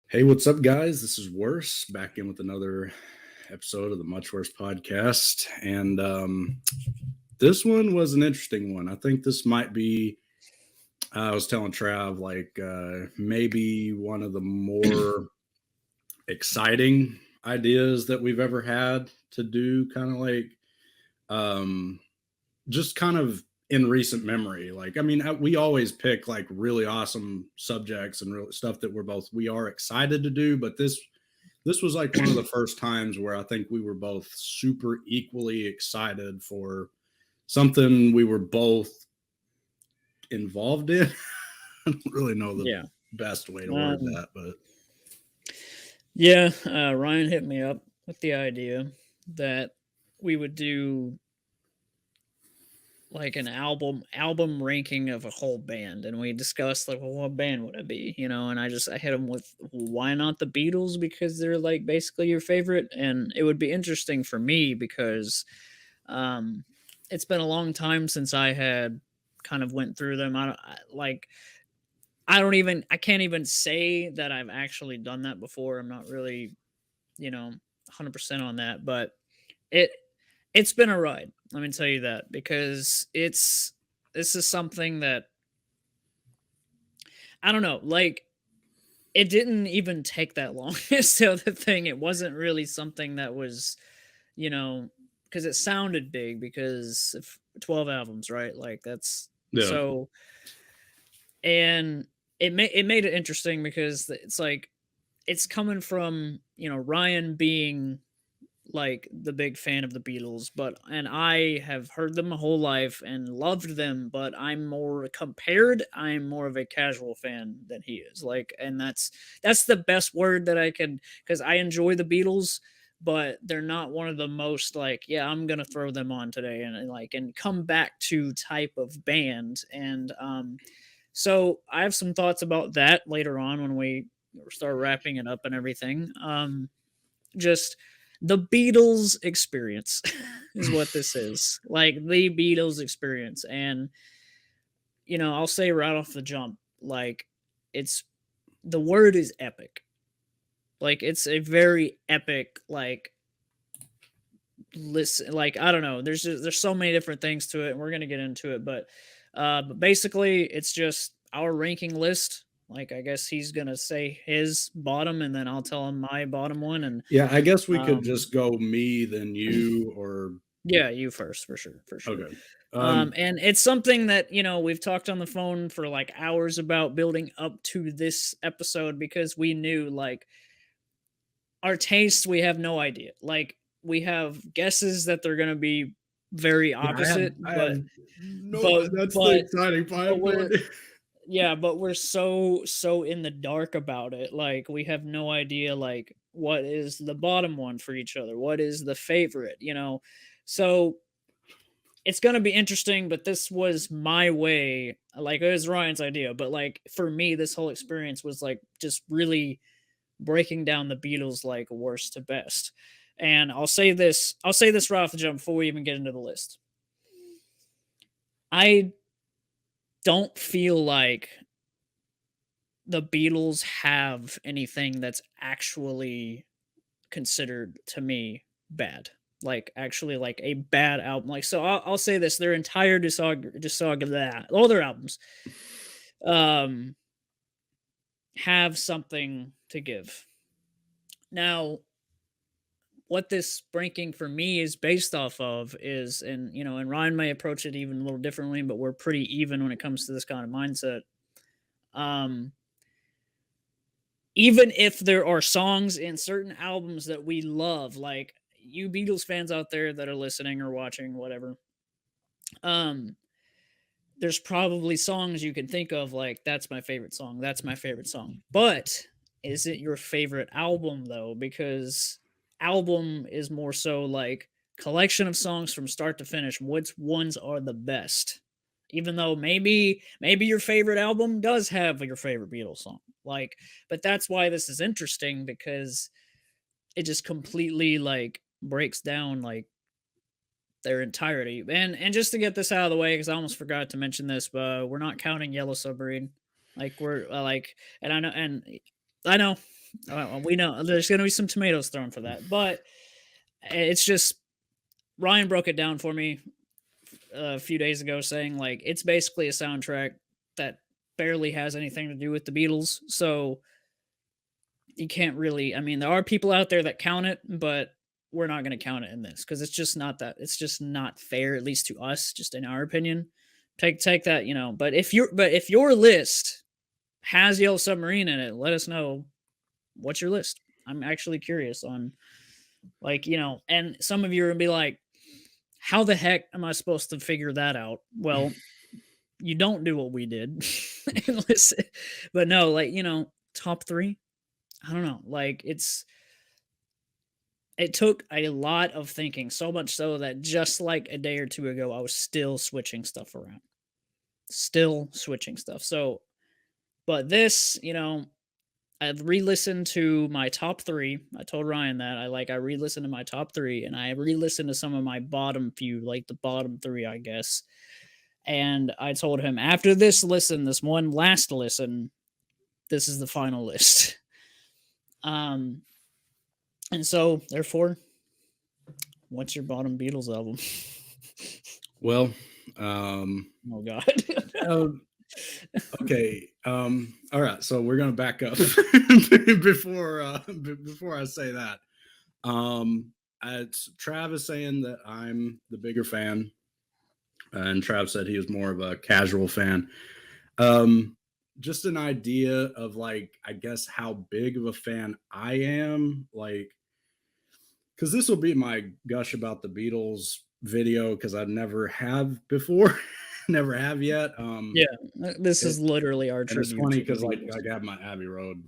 Hey, what's up, guys? This is Worse back in with another episode of the Much Worse podcast. And this one was an interesting one. I think this might be, I was telling Trav, maybe one of the more exciting ideas that we've ever had to do, um, just kind of in recent memory. We always pick like really awesome subjects and real stuff that we are excited to do, but this was like one of the first times where I think we were both super equally excited for something we were both involved in. I don't really know the Yeah. best way to word Um, that, but yeah, Ryan hit me up with the idea that we would do like an album ranking of a whole band, and we discussed like, well, what band would it be, and I hit him with, why not the Beatles, because they're like basically your favorite, and it would be interesting for me because um it's been a long time since I had kind of went through them. I can't even say that I've actually done that before. I'm not really, 100% on that, but it it's been a ride. Let me tell you that, because this is something that I don't know, like, it didn't even take that long. So the thing, it wasn't really something that was, you know, because it sounded big, because 12 albums, right? Like, that's yeah. so. And it made it interesting because it's like, it's coming from, Ryan being like the big fan of the Beatles, and I have heard them my whole life and loved them, but I'm more of a casual fan than he is. Like, and that's the best word that I can, because I enjoy the Beatles, but they're not one of the most, like, yeah, I'm gonna throw them on today and come back to type of band. And so I have some thoughts about that later on when we start wrapping it up and everything. Just the Beatles experience is what this is. Like, the Beatles experience. And, I'll say right off the jump, like, it's the word is epic. Like, it's a very epic, like, listen, like, I don't know. There's so many different things to it, and we're gonna get into it, but basically it's just our ranking list. Like, I guess he's gonna say his bottom, and then I'll tell him my bottom one. And Yeah, I guess we could um just go me, then you, or yeah, you first, for sure, for sure. okay. And it's something that, we've talked on the phone for like hours about building up to this episode, because we knew, like, our tastes, we have no idea. Like, we have guesses that they're going to be very Yeah, opposite, I have but no but that's the but exciting part. I but have no we're idea. yeah, but we're so in the dark about it. Like, we have no idea, like, what is the bottom one for each other, what is the favorite. So it's gonna be interesting, but this was my way. Like, it was Ryan's idea, but like, for me, this whole experience was like just really breaking down the Beatles, like, worst to best. And I'll say this right off the jump before we even get into the list. I don't feel like the Beatles have anything that's actually considered, to me, bad. Like, actually, like, a bad album. Like, so I'll say this: their entire that all their albums um have something to give. Now, what this ranking for me is based off of is, and Ryan may approach it even a little differently, but we're pretty even when it comes to this kind of mindset. Um, Even if there are songs in certain albums that we love, like, you Beatles fans out there that are listening or watching, whatever, um, there's probably songs you can think of, like, that's my favorite song, that's my favorite song. But is it your favorite album, though? Because album is more so like collection of songs from start to finish. Which ones are the best? Even though maybe your favorite album does have your favorite Beatles song. Like, but that's why this is interesting, because it just completely, like, breaks down, like, their entirety. And just to get this out of the way, because I almost forgot to mention this, but we're not counting Yellow Submarine. Like, we're like, and I know, We know there's going to be some tomatoes thrown for that, but it's just Ryan broke it down for me a few days ago, saying like it's basically a soundtrack that barely has anything to do with the Beatles. So you can't really. I mean, there are people out there that count it, but we're not going to count it in this because it's just not that. It's just not fair, at least to us, just in our opinion. Take that, But if your list has Yellow Submarine in it, let us know what's your list. I'm actually curious on, like, and some of you are gonna be like, how the heck am I supposed to figure that out? Well, you don't do what we did and listen. But no, like, top three. I don't know. Like it took a lot of thinking, so much so that just like a day or two ago, I was still switching stuff around. Still switching stuff. So, but this, I've re-listened to my top three. I told Ryan that I re-listened to my top three, and I re-listened to some of my bottom few, like the bottom three, I guess. And I told him after this one last listen, this is the final list. And so therefore, what's your bottom Beatles album? Well, Oh God. okay. All right. So we're gonna back up before I say that. It's Travis saying that I'm the bigger fan, and Trav said he was more of a casual fan. Just an idea of like, I guess how big of a fan I am, like, because this will be my gush about the Beatles video because I never have before, never have yet. Yeah, this is literally our And it's tribute funny to the because like Beatles. I have my Abbey Road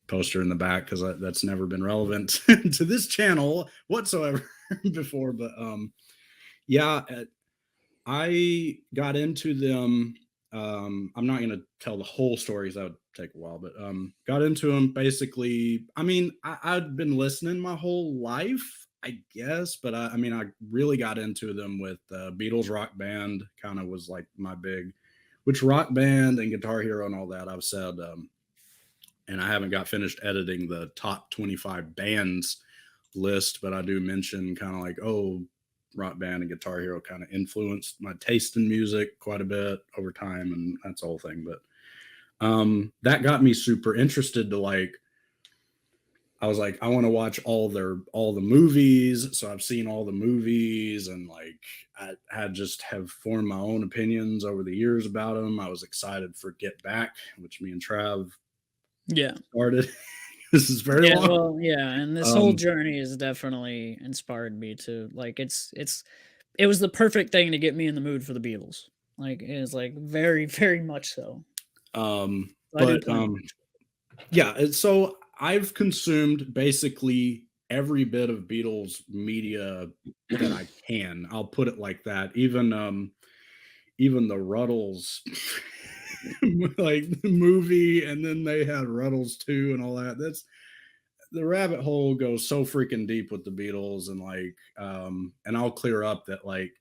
poster in the back because that's never been relevant to this channel whatsoever before. But yeah, I got into them. I'm not going to tell the whole story because that would take a while, but got into them basically. I mean, I'd been listening my whole life, I guess, but I mean, I really got into them with Beatles Rock Band, kind of was like my big, which Rock Band and Guitar Hero and all that I've said. And I haven't got finished editing the top 25 bands list, but I do mention kind of like, oh, Rock Band and Guitar Hero kind of influenced my taste in music quite a bit over time, and that's the whole thing. But that got me super interested to like, I was like, I want to watch all the movies. So I've seen all the movies, and like I had just have formed my own opinions over the years about them. I was excited for Get Back, which me and Trav Yeah. started. This is very Yeah, long. well, yeah, and this whole journey has definitely inspired me to like it was the perfect thing to get me in the mood for the Beatles. Like it is like very, very much so. I do But plan. yeah, so I've consumed basically every bit of Beatles media that I can. I'll put it like that. Even the Ruddles like the movie, and then they had Ruddles 2 and all that. That's the rabbit hole goes so freaking deep with the Beatles, and like and I'll clear up that like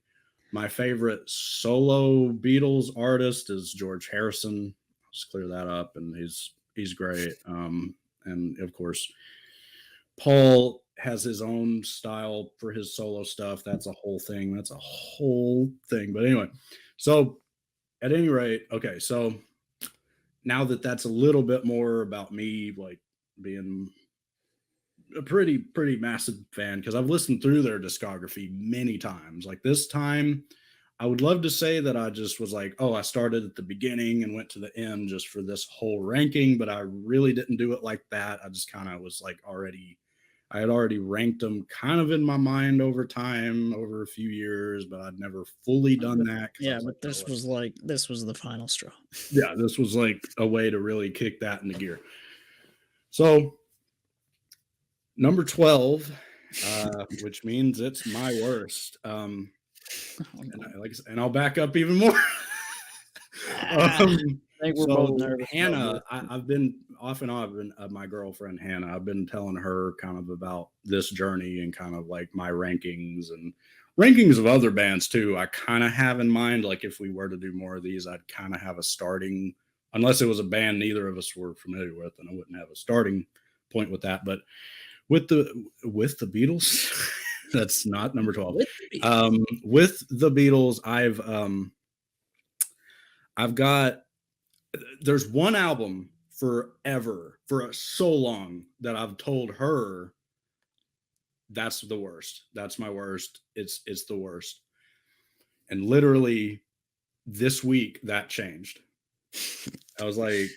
my favorite solo Beatles artist is George Harrison. I'll just clear that up, and he's great. And of course, Paul has his own style for his solo stuff. That's a whole thing. That's a whole thing. But anyway, so at any rate, okay, so now that that's a little bit more about me, like being a pretty massive fan because I've listened through their discography many times. Like this time, I would love to say that I just was like, oh, I started at the beginning and went to the end just for this whole ranking, but I really didn't do it like that. I just kind of was like I had already ranked them kind of in my mind over time, over a few years, but I'd never fully done that because I Yeah, was like, but this was the final straw. yeah, this was like a way to really kick that into gear. So number 12, which means it's my worst. And I'll back up even more. I think we're both So nervous. Hannah, I've been off and on. I've been my girlfriend Hannah. I've been telling her kind of about this journey and kind of like my rankings and rankings of other bands too. I kind of have in mind, like if we were to do more of these, I'd kind of have a starting, unless it was a band neither of us were familiar with, and I wouldn't have a starting point with that. But with the Beatles, that's not number 12. With the Beatles, I've got, there's one album for so long that I've told her that's the worst. That's my worst. It's the worst. And literally this week that changed. I was like,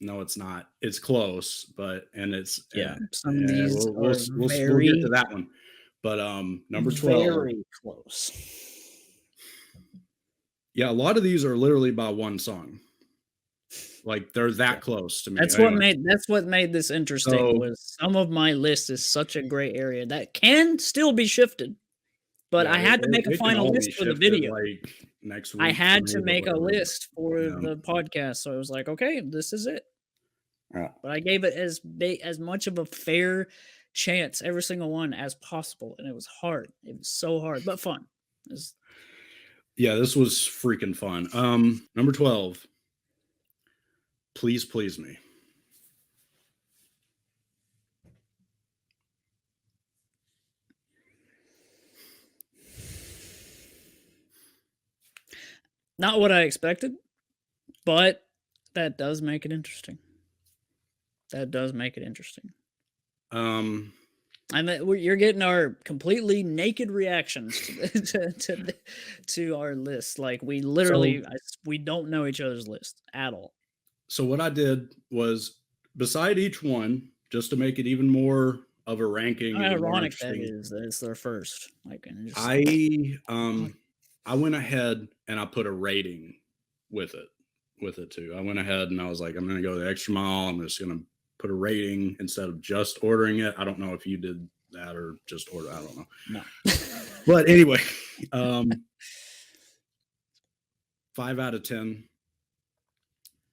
no, it's not. It's close, but some of these we'll get to that one. But number 12, very close. Yeah, a lot of these are literally by one song. Like they're that close to me. That's what made this interesting. Was some of my list is such a gray area that can still be shifted. But I had to make a final list for the video. Like next week, I had to make a list for the podcast, so I was like, okay, this is it. Yeah. But I gave it as much of a fair chance, every single one, as possible, and it was hard. It was so hard, but fun. Yeah, this was freaking fun. Number 12. Please Please Me. Not what I expected, but that does make it interesting. And you're getting our completely naked reactions to our list. Like we literally, we don't know each other's list at all. So what I did was, beside each one, just to make it even more of a ranking. How ironic that is. That it's their first. Like, I went ahead and I put a rating with it too. I went ahead and I was like, I'm going to go the extra mile. I'm just going to put a rating instead of just ordering it. I don't know if you did that or just order. I don't know. No. But anyway, 5 out of 10.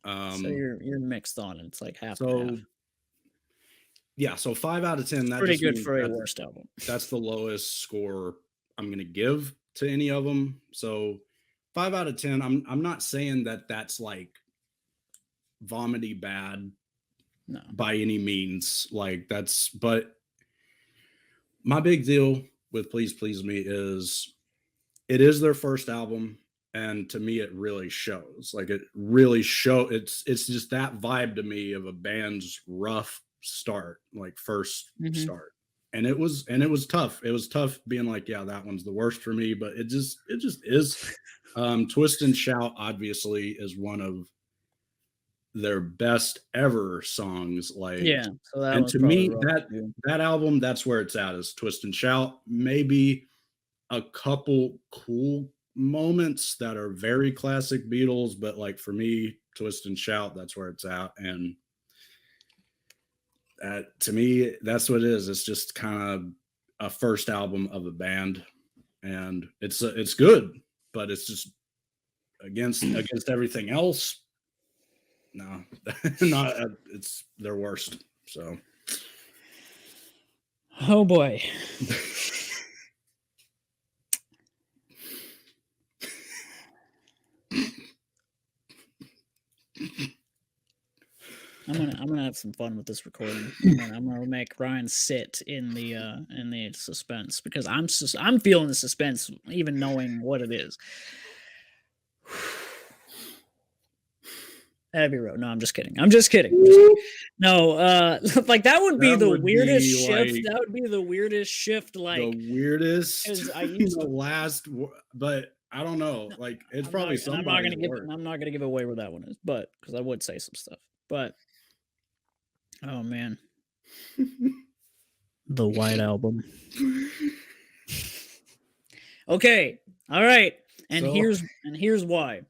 So you're mixed on it. It's like half. Yeah, so 5 out of 10. That's pretty good for a worst album. That's the lowest score I'm going to give to any of them. So 5 out of 10. I'm not saying that that's like vomity bad. No. By any means. Like but my big deal with Please Please Me is it is their first album. And to me, it really shows. Like it really it's just that vibe to me of a band's rough start, like first start. And it was tough. It was tough being like, yeah, that one's the worst for me, but it just is. Twist and Shout obviously is one of their best ever songs. Like, yeah. So and to me, that album, that's where it's at, is Twist and Shout. Maybe a couple cool moments that are very classic Beatles, but like for me, Twist and Shout, that's where it's at. And to me, that's what it is. It's just kind of a first album of a band, and it's good, but it's just against everything else. No, not it's their worst. So, oh boy. I'm gonna have some fun with this recording. I'm gonna make Ryan sit in the suspense, because I'm feeling the suspense even knowing what it is. Heavy road. No, I'm just kidding. No, like that would be the weirdest shift. That would be the weirdest shift. Like the weirdest. I used the last, but I don't know. Like it's probably something. I'm not gonna give away where that one is, but because I would say some stuff. But oh man, the White Album. Okay, all right, and here's why.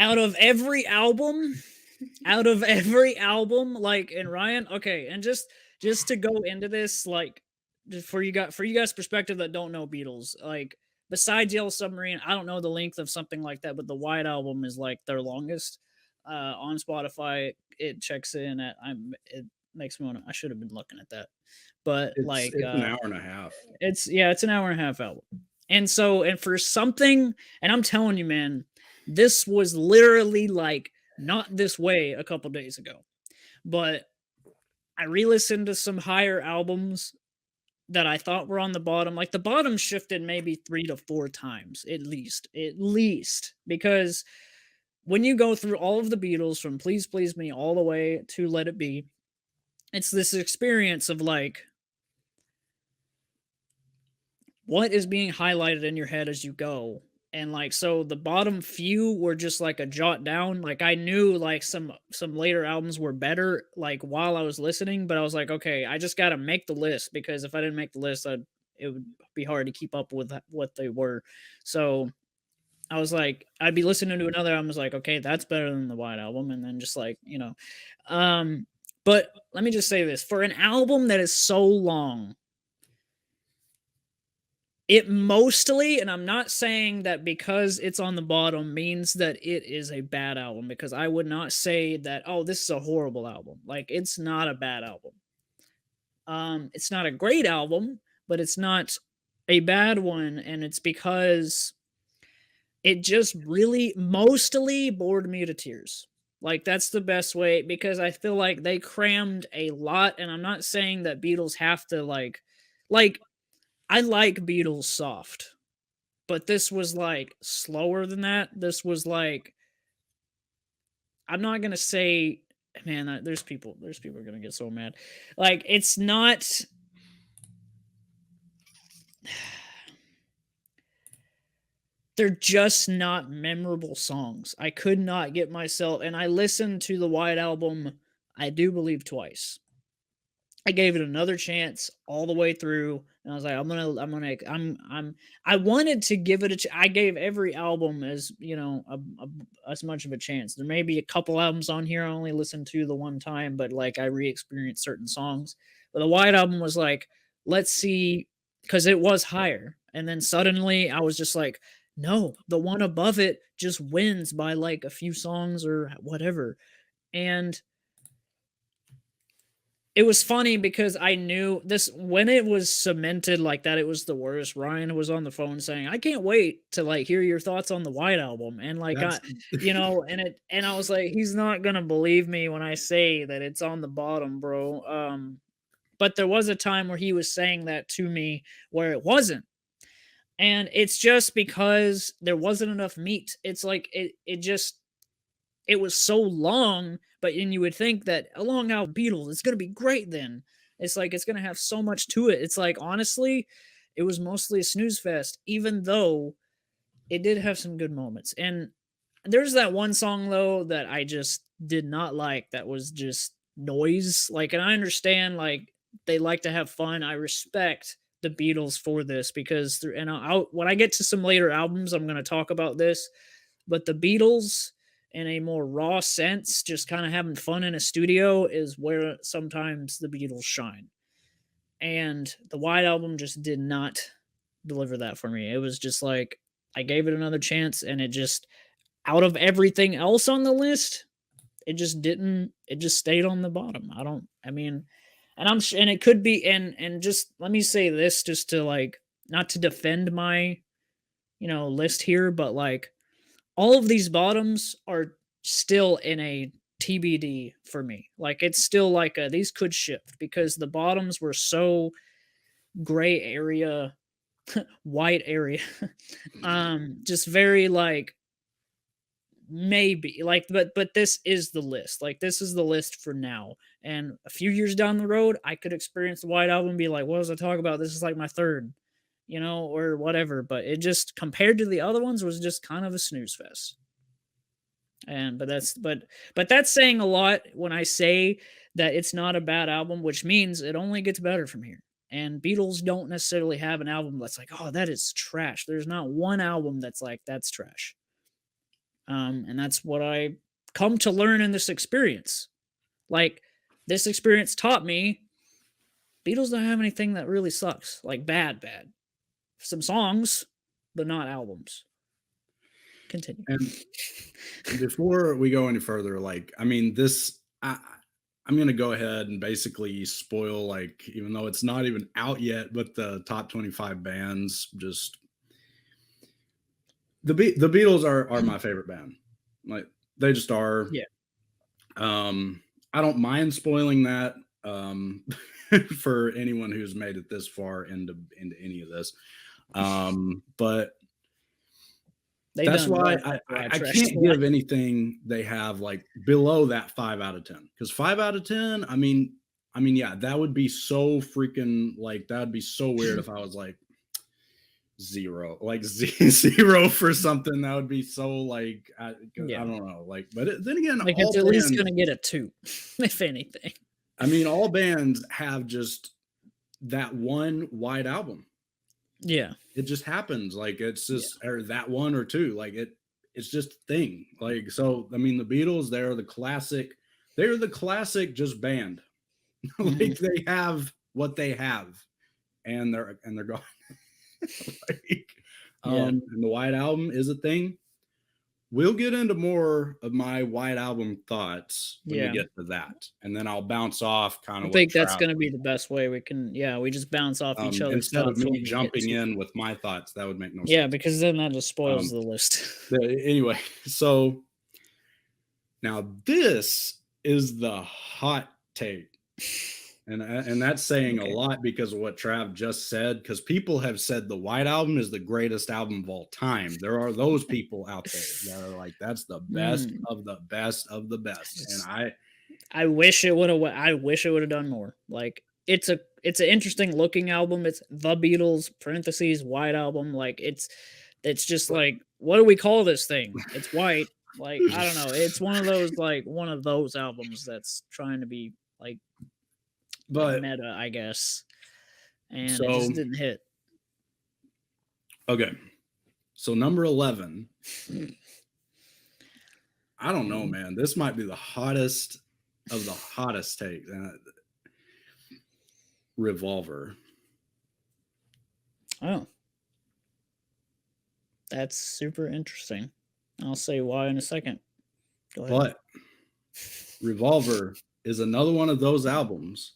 Out of every album, like, and Ryan, okay, and just to go into this, like, for you guys' perspective that don't know Beatles, like, besides Yellow Submarine, I don't know the length of something like that, but the White Album is like their longest. On Spotify, it checks in at it makes me want to. I should have been looking at that, but it's an hour and a half. It's an hour and a half album, and for something, and I'm telling you, man. This was literally like not this way a couple days ago, but I re-listened to some higher albums that I thought were on the bottom. Like the bottom shifted maybe 3 to 4 times at least, because when you go through all of the Beatles from Please Please Me all the way to Let It Be, it's this experience of like what is being highlighted in your head as you go. And like so the bottom few were just like a jot down. Like I knew like some later albums were better like while I was listening, but I was like, okay, I just got to make the list because if I didn't make the list, it would be hard to keep up with what they were. So I was like, I'd be listening to another album, I was like, okay, that's better than the White Album, and then just like, but let me just say this: for an album that is so long, it mostly, and I'm not saying that because it's on the bottom means that it is a bad album, because I would not say that, oh, this is a horrible album. Like, it's not a bad album. It's not a great album, but it's not a bad one, and it's because it just really mostly bored me to tears. Like that's the best way, because I feel like they crammed a lot, and I'm not saying that Beatles have to like I like Beatles soft, but this was like slower than that. This was like, I'm not going to say, man, there's people going to get so mad. Like it's not they're just not memorable songs. I could not get myself, and I listened to the White Album, I do believe, twice. I gave it another chance all the way through, and I was like, I wanted to give it I gave every album as as much of a chance. There may be a couple albums on here I only listened to the one time, but like I re-experienced certain songs. But the White Album was like, let's see, because it was higher, and then suddenly I was just like, no, the one above it just wins by like a few songs or whatever, and it was funny because I knew this when it was cemented like that. It was the worst. Ryan was on the phone saying, "I can't wait to like hear your thoughts on the White Album," and like That's and I was like, he's not gonna believe me when I say that it's on the bottom, bro. But there was a time where he was saying that to me where it wasn't, and it's just because there wasn't enough meat. It's like it was so long, but and you would think that a long album Beatles, it's gonna be great then. It's like it's gonna have so much to it. It's like honestly, it was mostly a snooze fest, even though it did have some good moments. And there's that one song though that I just did not like that was just noise. Like, and I understand like they like to have fun. I respect the Beatles for this because through and when I get to some later albums, I'm gonna talk about this, but the Beatles in a more raw sense, just kind of having fun in a studio is where sometimes the Beatles shine. And the White Album just did not deliver that for me. It was just like I gave it another chance and it just out of everything else on the list, it just didn't it just stayed on the bottom. I mean, and it could be and just let me say this just to like not to defend my, list here, but like all of these bottoms are still in a TBD for me. Like it's still like these could shift because the bottoms were so gray area, white area, just very like maybe like but this is the list. Like this is the list for now. And a few years down the road, I could experience the White Album and be like, what was I talking about? This is like my third, or whatever. But it just compared to the other ones was just kind of a snooze fest. And but that's saying a lot when I say that it's not a bad album, which means it only gets better from here. And Beatles don't necessarily have an album that's like, oh, that is trash. There's not one album that's like that's trash. And that's what I come to learn in this experience. Like this experience taught me Beatles don't have anything that really sucks, like bad. Some songs, but not albums. Continue. and before we go any further, like I mean, I'm gonna go ahead and basically spoil, like, even though it's not even out yet, but the top 25 bands. Just the Beatles are my favorite band. Like They just are. Yeah. I don't mind spoiling that for anyone who's made it this far into any of this. But They that's done why right after I trashed can't the give anything they have like below that 5 out of 10. Because 5 out of 10, yeah, that would be so freaking like that would be so weird if I was like zero, like zero for something. That would be so like I Yeah. don't know, like. But then again, Like all it's at least bands, gonna get a 2, if anything. I mean, all bands have just that one wide album. Yeah. It just happens. Like it's just or that one or two. Like it's just a thing. Like so. I mean, the Beatles, they're the classic. They're the classic just band. Like they have what they have, and they're gone. Like, and the White Album is a thing. We'll get into more of my White Album thoughts when we get to that, and then I'll bounce off kind of. I think that's going to be the best way we can. Yeah, we just bounce off each other's instead thoughts of me jumping in with my thoughts. That would make no sense. Yeah, because then that just spoils the list. Anyway, so now this is the hot take. And that's saying a lot because of what Trav just said, because people have said the White Album is the greatest album of all time. There are those people out there that are like, that's the best of the best of the best. And I wish it would have done more. Like it's an interesting looking album. It's the Beatles (parentheses White Album). Like it's just like, what do we call this thing? It's white. Like I don't know. It's one of those albums that's trying to be like, but meta, I guess, and it just didn't hit. Okay, so number 11. I don't know, man. This might be the hottest of the hottest takes. Revolver. Oh, that's super interesting. I'll say why in a second. Go ahead. But Revolver is another one of those albums.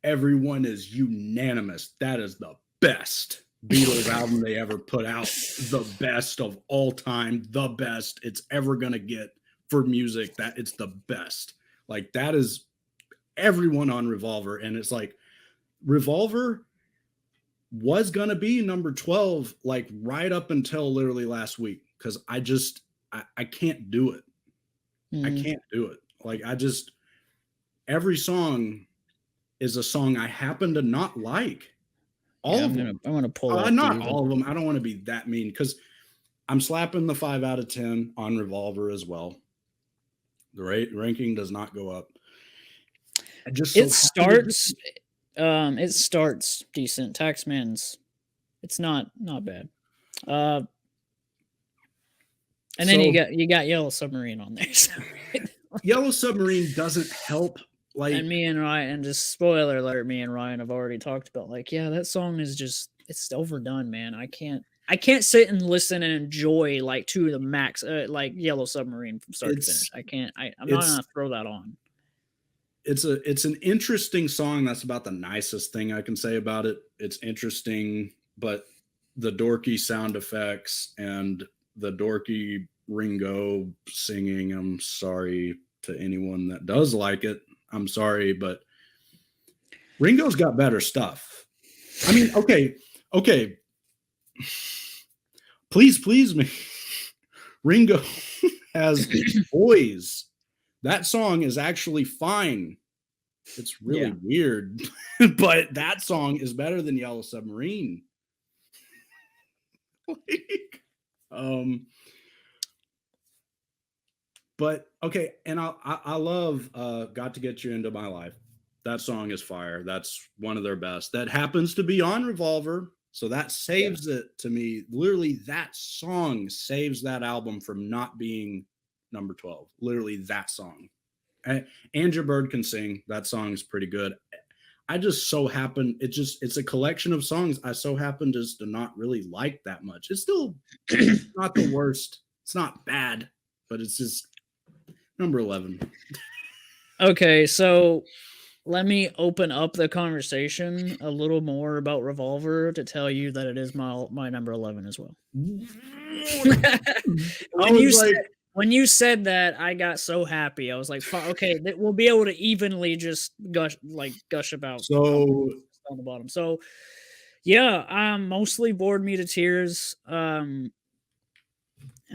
Everyone is unanimous. That is the best Beatles album they ever put out. The best of all time. The best it's ever going to get for music. That it's the best. Like that is everyone on Revolver. And it's like Revolver was going to be number 12, like right up until literally last week. Cause I can't do it. I can't do it. Like every song is a song I happen to not like. I'm gonna pull up. Not all of them. I don't want to be that mean because I'm slapping the 5 out of 10 on Revolver as well. The ranking does not go up. It starts decent. Taxman's, it's not bad. And then you got Yellow Submarine on there. So. Yellow Submarine doesn't help. Like, and me and Ryan, and just spoiler alert, me and Ryan have already talked about, like, yeah, that song is just, it's overdone, man. I can't sit and listen and enjoy like to the max, like Yellow Submarine from start to finish. I'm not gonna throw that on. It's an interesting song. That's about the nicest thing I can say about it. It's interesting, but the dorky sound effects and the dorky Ringo singing, I'm sorry to anyone that does like it. I'm sorry, but Ringo's got better stuff. I mean, okay. Please me. Ringo has Boys. That song is actually fine. It's really weird, but that song is better than Yellow Submarine. But okay, and I love Got to Get You Into My Life. That song is fire. That's one of their best. That happens to be on Revolver, so that saves it to me. Literally, that song saves that album from not being number 12. Literally, that song. And Your Bird Can Sing. That song is pretty good. I just so happen, it's a collection of songs I so happen just to not really like that much. It's still not the worst. It's not bad, but it's just number 11. Okay, so let me open up the conversation a little more about Revolver to tell you that it is my number 11 as well. when you said that, I got so happy. I was like, okay, we'll be able to evenly just gush about how So on the bottom. So yeah, mostly bored me to tears.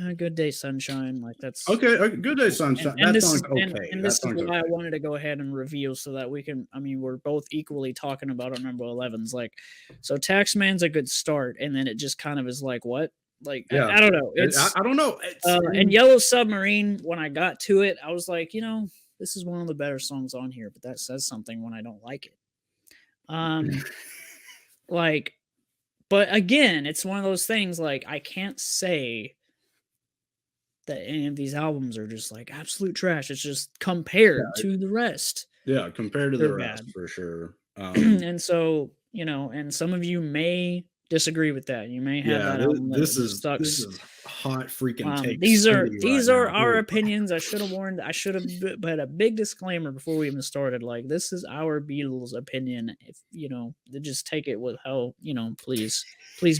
A Good Day Sunshine, like that's okay, Good Day Sunshine. and That this song's is okay. and That this is song's why I okay. wanted to go ahead and reveal so that we can. I mean, we're both equally talking about our number 11s. Like, so Taxman's a good start, and then it just kind of is like what. Like Yeah, I don't know. It's I don't know. and Yellow Submarine. When I got to it, I was like, this is one of the better songs on here, but that says something when I don't like it. Like, but again, it's one of those things. Like, I can't say that any of these albums are just like absolute trash. It's just compared yeah, to the rest, yeah, compared to they're the rest bad. for sure. And so, and some of you may disagree with that. You may have Yeah, that album that this just this sucks. is hot freaking take These are city right these are now. our opinions. I should have warned. I should have put a big disclaimer before we even started. Like, this is our Beatles opinion. If just take it with how please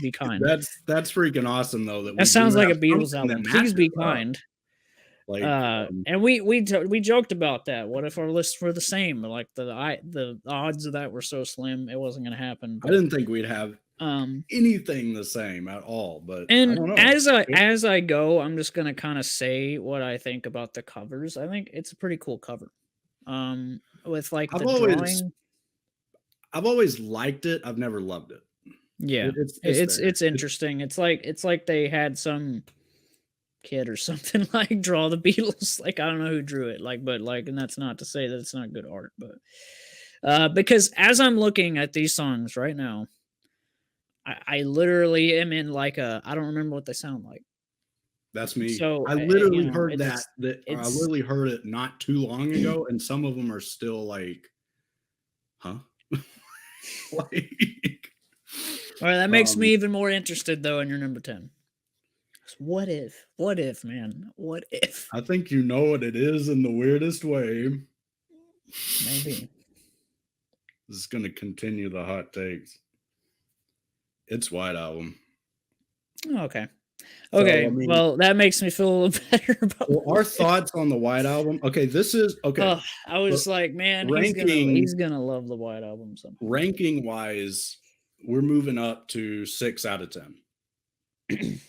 be kind. That's freaking awesome though that That we do sounds like a have Beatles something that album. Please matches be up. kind. Like, And we joked about that. What if our lists were the same? Like the odds of that were so slim, it wasn't going to happen. I But didn't think we'd have anything the same at all, but I and don't know. as I go, I'm just going to kind of say what I think about the covers. I think it's a pretty cool cover. With like I've the always drawing. I've always liked it. I've never loved it. Yeah, It's there. it's interesting. It's like they had some kid or something like draw the Beatles. Like, I don't know who drew it. Like, but like, and that's not to say that it's not good art, but because as I'm looking at these songs right now, I literally am in like I don't remember what they sound like. That's me. So I literally heard it's that I it's literally heard it not too long ago, and some of them are still like, huh? Like, all right. That makes me um, even more interested though in your number 10. What if? What if, man? What if? I think you know what it is in the weirdest way. Maybe. This is going to continue the hot takes. It's White Album. Okay. So, Okay. I mean, Well, that makes me feel a little better about well, our thoughts on the White Album. Okay, this is okay. I was like, man, ranking he's gonna love the White Album somehow. ranking wise, we're moving up to 6 out of 10.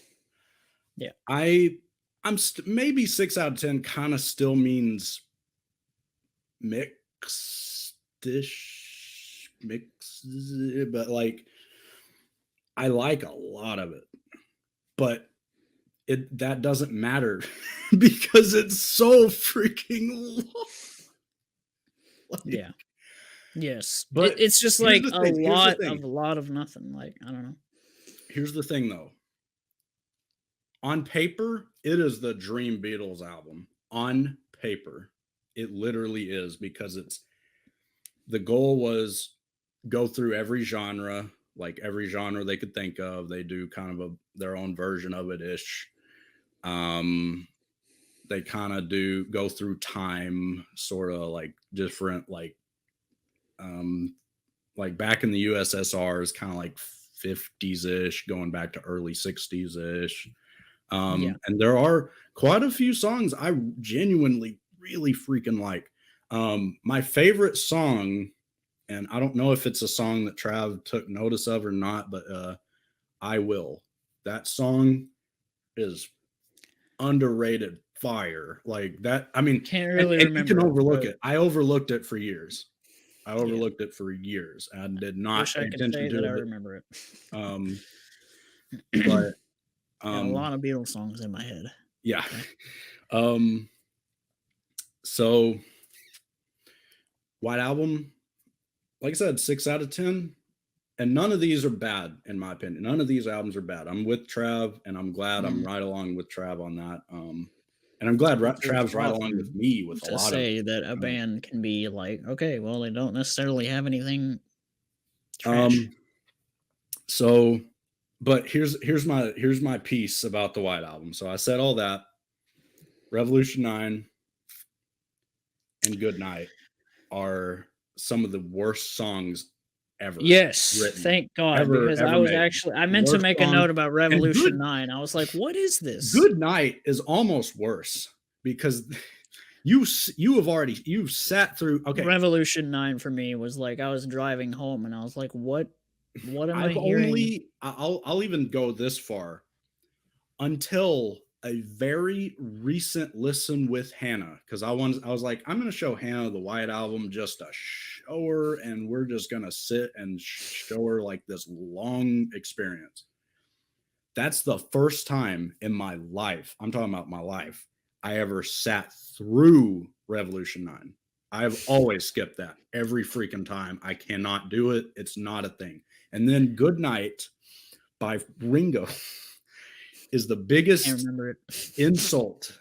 Yeah. I'm maybe 6 out of 10 kind of still means mix, but like I like a lot of it, but that doesn't matter because it's so freaking long. Like, Yeah. Yes. but It's just here's like the a thing. Here's the lot thing. of nothing. Like, I don't know. Here's the thing, though. On paper, it is the dream Beatles album. On paper, it literally is because the goal was go through every genre, like every genre they could think of. They do kind of their own version of it ish. They kind of do go through time, sort of like different, like back in the USSR is kind of like 50s ish, going back to early 60s ish. Yeah. And there are quite a few songs I genuinely really freaking like. My favorite song, and I don't know if it's a song that Trav took notice of or not, but I Will. That song is underrated fire. Like that, I mean, Can't really and you can remember it, overlook but it. I overlooked it for years. I yeah. overlooked it for years and did not Wish pay I could attention say to that I it. remember it. But Yeah, a lot of Beatles songs in my head. yeah. So White Album, like I said, 6 out of 10. And none of these are bad, in my opinion. None of these albums are bad. I'm with Trav, and I'm glad I'm right along with Trav on that. And I'm glad Which is Trav's right along with awesome me with a to lot of say that a band can be like, okay, well, they don't necessarily have anything trash. So, but here's my piece about the White Album. So I said all that. Revolution 9 and Good Night are some of the worst songs ever Yes, written, thank God, ever because I was made. actually I meant to Worst make a song. note about And Revolution 9. I was like, "What is this?" Good Night is almost worse because you've sat through. Okay, Revolution 9 for me was like I was driving home and I was like, what am I hearing?" I'll even go this far until a very recent listen with Hannah, because I was like, I'm gonna show Hannah the White Album just to show her, and we're just gonna sit and show her like this long experience. That's the first time in my life, I'm talking about my life, I ever sat through Revolution 9. I've always skipped that every freaking time. I cannot do it. It's not a thing. And then Good Night by Ringo is the Can't biggest remember it. insult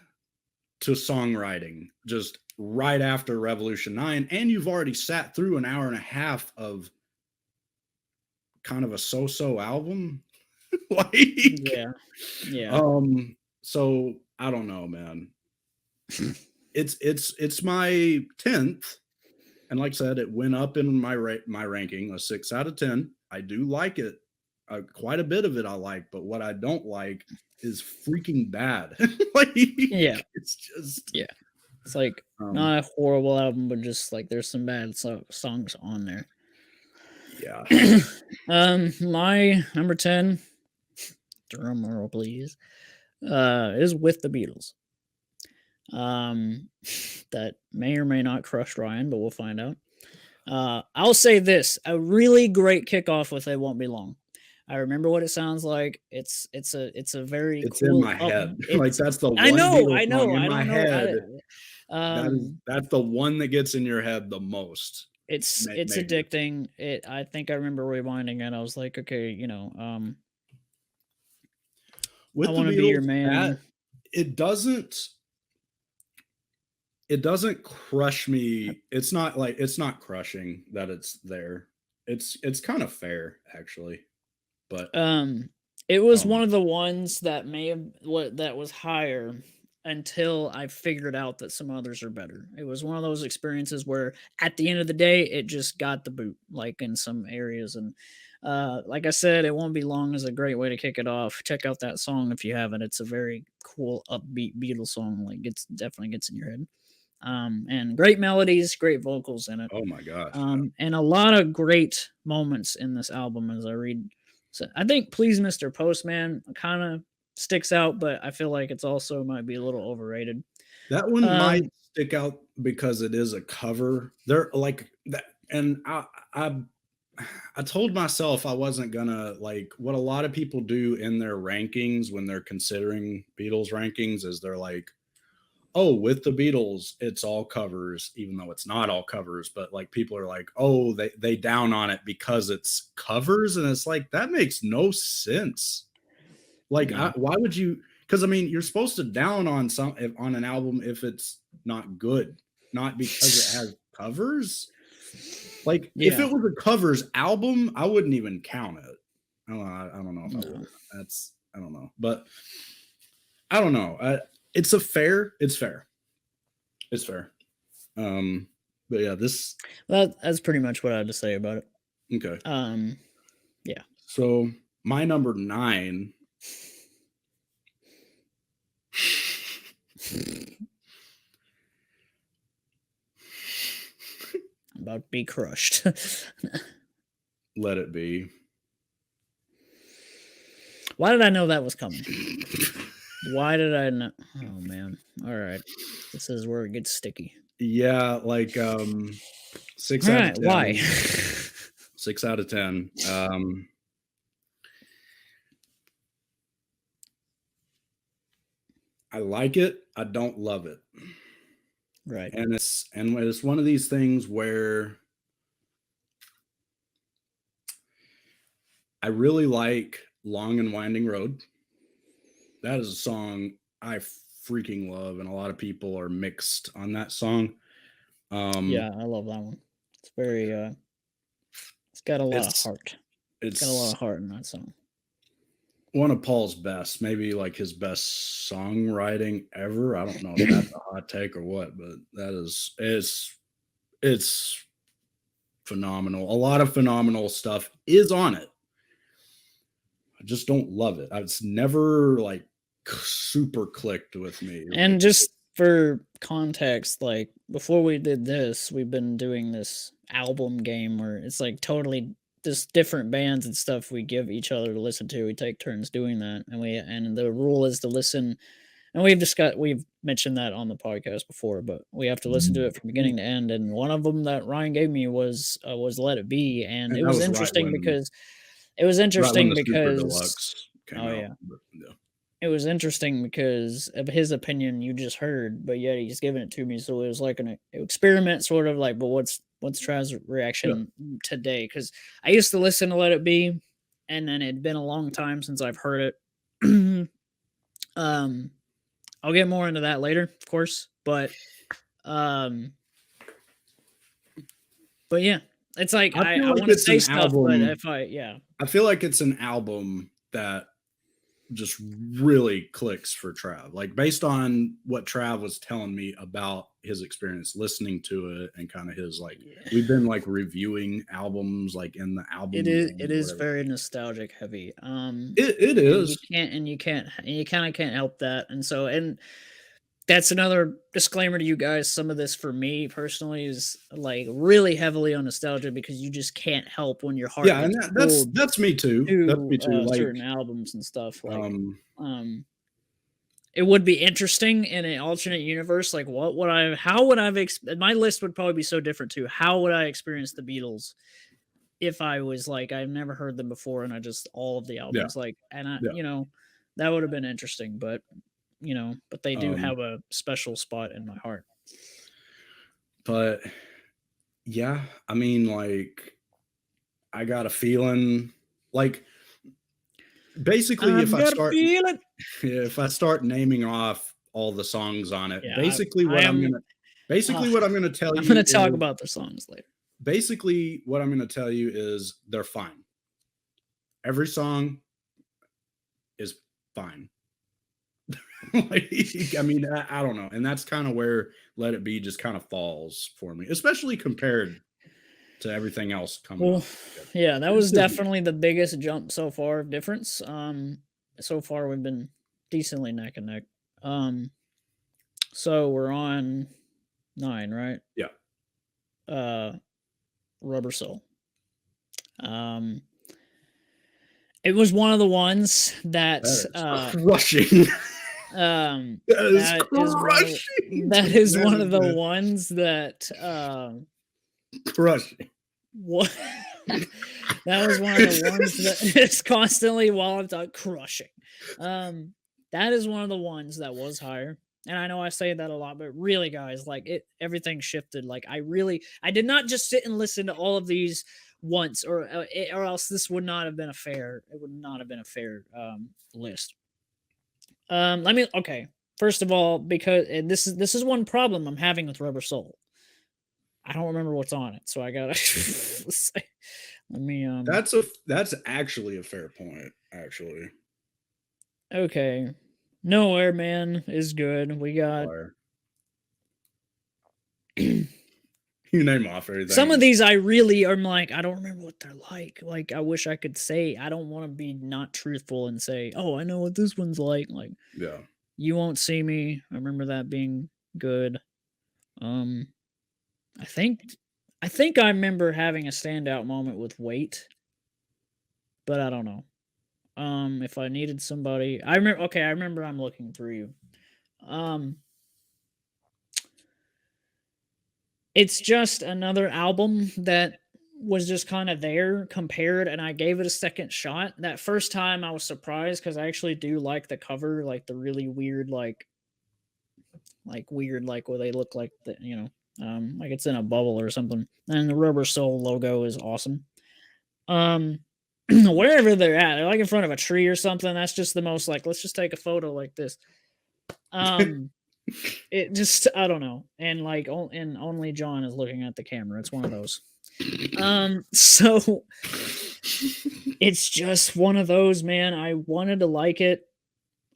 to songwriting just right after Revolution 9. And you've already sat through an hour and a half of kind of a so-so album. Like, Yeah. Yeah. so I don't know, man. It's my 10th, and like I said, it went up in my ranking, a 6 out of 10. I do like it. Quite a bit of it I like, but what I don't like is freaking bad. Like, Yeah. it's just Yeah. It's like um not a horrible album, but just like there's some bad songs on there. yeah. My number 10, drum roll please, is With the Beatles. That may or may not crush Ryan, but we'll find out. I'll say this: a really great kickoff with "It Won't Be Long." I remember what it sounds like. It's a very It's in cool my up. head. Like, It's that's the I one know, Beatles I song know, in I my don't know. head. Um, That's the one that gets in your head the most. it's Maybe. addicting. I think I remember rewinding it. I was like, okay, I With the want to be your Beatles, man. that it doesn't it doesn't crush me. It's not crushing that it's there. It's kind of fair actually, but Um, it was um one of the ones that may have what that was higher until I figured out that some others are better. It was one of those experiences where at the end of the day it just got the boot like in some areas. And like I said, It Won't Be Long is a great way to kick it off. Check out that song if you haven't. It's a very cool upbeat Beatles song, like it's definitely gets in your head. And great melodies, great vocals in it. oh my gosh. And a lot of great moments in this album as I read. So I think Please Mr. Postman kind of sticks out, but I feel like it's also might be a little overrated. That one might Um, stick out because it is a cover. They're like that, and I told myself I wasn't gonna like what a lot of people do in their rankings when they're considering Beatles rankings is they're like, oh, with the Beatles, it's all covers, even though it's not all covers. But like people are like, oh, they down on it because it's covers, and it's like that makes no sense. Like, yeah. why would you? Because I mean, you're supposed to down on on an album if it's not good, not because it has covers. Like, if Yeah. it was a covers album, I wouldn't even count it. I don't know if I No. would. That's I don't know, but I don't know. It's a fair. It's fair. It's fair. But yeah, this Well, that's pretty much what I had to say about it. okay. Yeah. So my number 9. I'm about to be crushed. Let it be. Why did I know that was coming? Why did I know? Oh man. All right. This is where it gets sticky. Yeah, like 6 All out right. of Why? 10. 6 out of 10. I like it. I don't love it. Right. And it's one of these things where I really like Long and Winding Road. That is a song I freaking love, and a lot of people are mixed on that song. Yeah, I love that one. It's very it's got a lot of It's heart. It's got a lot it's of heart in that song. one of Paul's best, maybe like his best songwriting ever. I don't know if that's a hot take or what, but that is it's phenomenal. A lot of phenomenal stuff is on it. I just don't love it. It's never like super clicked with me. And Like, just for context, like before we did this, we've been doing this album game where it's like totally just different bands and stuff we give each other to listen to. We take turns doing that, and the rule is to listen. And we've mentioned that on the podcast before, but we have to listen to it from beginning to end. And one of them that Ryan gave me was "Let It Be," and and it that was was interesting because right when the Super Deluxe came oh out. yeah, But, yeah. it was interesting because of his opinion you just heard, but yet he's giving it to me. So it was like an experiment, sort of like, but what's Trav's reaction today? Because I used to listen to Let It Be, and then it'd been a long time since I've heard it. I'll get more into that later, of course, um, but yeah, it's like I feel I like want to it's say an stuff, but album. if I I feel like it's an album that just really clicks for Trav. Like based on what Trav was telling me about his experience listening to it and kind of his like we've been like reviewing albums like in the album game it or is whatever. very nostalgic heavy. It And is. you kind of can't help that. And that's another disclaimer to you guys. Some of this for me personally is like really heavily on nostalgia because you just can't help when your heart Yeah, and gets pulled that's me too. That's to me too. Like certain albums and stuff. um It would be interesting in an alternate universe. Like, how would my list would probably be so different too. How would I experience the Beatles if I was like, I've never heard them before and I just all of the yeah, albums, like, and yeah. that would have been interesting, but but they do Um have a special spot in my heart. but yeah, I mean like I got a feeling like basically I've got a feeling. if I start naming off all the songs on it, Yeah, I am. basically what I'm gonna tell I'm you going to talk is about the songs later. basically what I'm gonna tell you is they're fine. Every song is fine. Like, I mean, I don't know, and that's kind of where "Let It Be" just kind of falls for me, especially compared to everything else coming Well, up. yeah, that It's was just definitely the biggest jump so far of difference. So far we've been decently neck and neck. Um, so we're on 9, right? yeah, Uh, Rubber Soul. Um, it was one of the ones that that is crushing. That is crushing. that is one of the ones that Crushing. what that was one of the ones that is constantly while I'm talking crushing. That is one of the ones that was higher. And I know I say that a lot, but really, guys, like everything shifted. Like I did not just sit and listen to all of these once, or else this would not have been a fair. It would not have been a fair list. Okay. First of all, because this is one problem I'm having with Rubber Soul. I don't remember what's on it, so I gotta let me That's actually a fair point. Actually, okay. Nowhere Man is good. We got Fire. You name off everything. some of these I really am like, I don't remember what they're like. Like I wish I could say I don't want to be not truthful and say, oh, I know what this one's like. Like Yeah. You Won't See Me. I remember that being good. Um I think I remember having a standout moment with Wait, but I don't know. If I needed somebody, I remember I'm looking through you. Um It's just another album that was just kind of there compared, and I gave it a second shot. That first time I was surprised because I actually do like the cover, like the really weird, like where they look like like it's in a bubble or something. And the Rubber Soul logo is awesome. Wherever they're like in front of a tree or something. That's just the most like, let's just take a photo like this. It just I don't know, and and only John is looking at the camera. It's one of those. So it's just one of those, man. I wanted to like it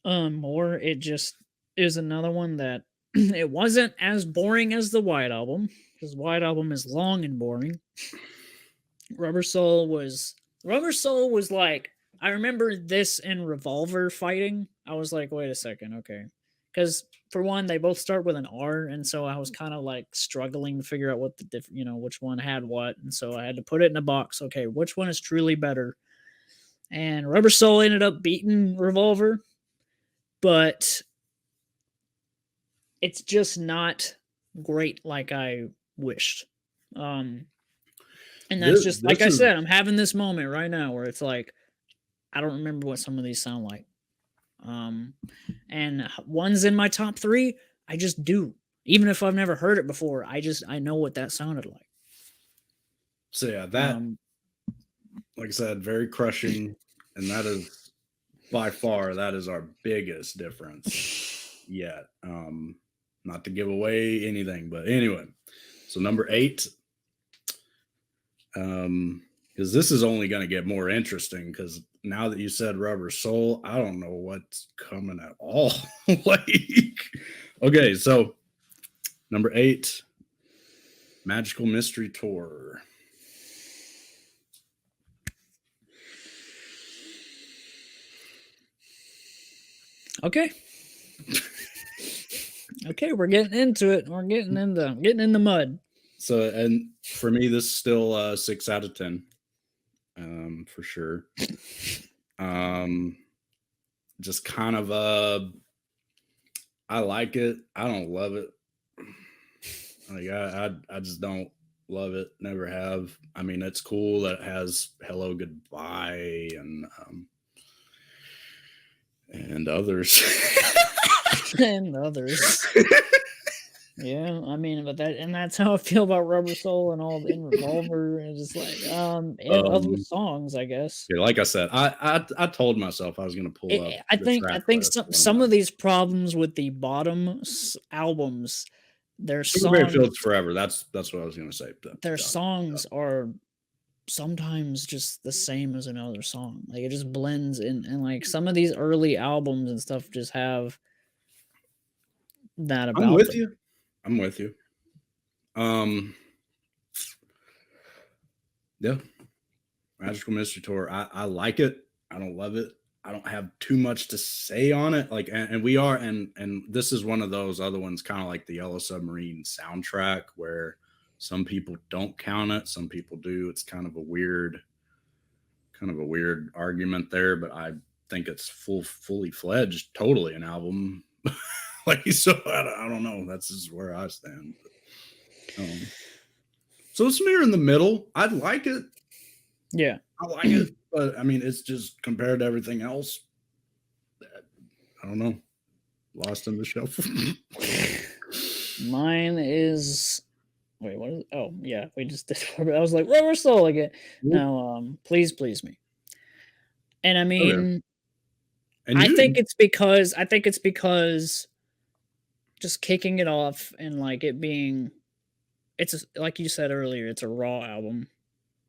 more. It just is another one that it wasn't as boring as the White Album, because White Album is long and boring. Rubber Soul was like, I remember this and Revolver fighting. I was like, wait a second, okay. Because for one, they both start with an R, and so I was kind of like struggling to figure out what the which one had what, and so I had to put it in a box. Okay, which one is truly better? And Rubber Soul ended up beating Revolver, but it's just not great like I wished. Um, and that's This, just like this I is said, I'm having this moment right now where it's like I don't remember what some of these sound like. Um, and one's in my top 3, I just do. Even if I've never heard it before, I know what that sounded like. so yeah, that, Um, like I said, very crushing, and that is by far that is our biggest difference yet. Not to give away anything, but anyway. So number 8, because this is only going to get more interesting. Because now that you said Rubber Soul, I don't know what's coming at all. Like, okay, so number 8, Magical Mystery Tour. okay. Okay, we're getting into it. We're getting in the mud. So, and for me, this is still 6 out of 10, for sure. Just kind of I like it. I don't love it. Like I just don't love it. Never have. I mean, it's cool that it has "Hello Goodbye" and others. And others. Yeah, I mean, but that's how I feel about Rubber Soul and all in Revolver, and just like and other songs, I guess. Yeah, like I said, I told myself I was going to pull up I the think track list. some of these problems with the bottom albums, their Strawberry songs Fields Forever. That's what I was going to say. their songs are sometimes just the same as another song. Like it just blends in, and like some of these early albums and stuff just have that I'm about with them. you. I'm with you. Yeah. Magical Mystery Tour. I like it. I don't love it. I don't have too much to say on it. Like, and we are, and this is one of those other ones, kind of like the Yellow Submarine soundtrack, where some people don't count it, some people do. It's kind of a weird argument there, but I think it's fully fledged, totally an album. Like, so I don't know. That's just where I stand. So it's near in the middle. I'd like it. Yeah, I like it, but I mean, it's just compared to everything else. I don't know. Lost in the shuffle. mine is. Wait, what is it? Oh, yeah, we just did. I was like, Rubber Soul again. No, please me. And I Okay. mean, And I think it's because just kicking it off and like it being, like you said earlier, it's a raw album.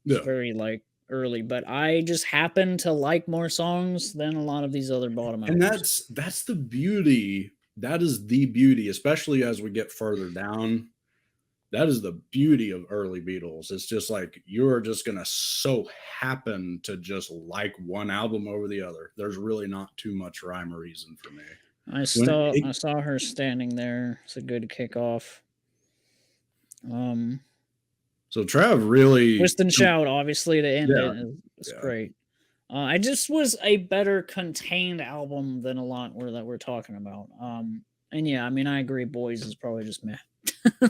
It's yeah, very like early, but I just happen to like more songs than a lot of these other bottom and albums. that's the beauty. That is the beauty, especially as we get further down. That is the beauty of early Beatles. It's just like you're just gonna so happen to just like one album over the other. There's really not too much rhyme or reason for me. I saw her standing there. It's a good kickoff. So Trav really, Twist and Shout, obviously, to end yeah, it is yeah. great. I just was a better contained album than a lot that we're talking about. And yeah, I mean, I agree. Boys is probably just meh.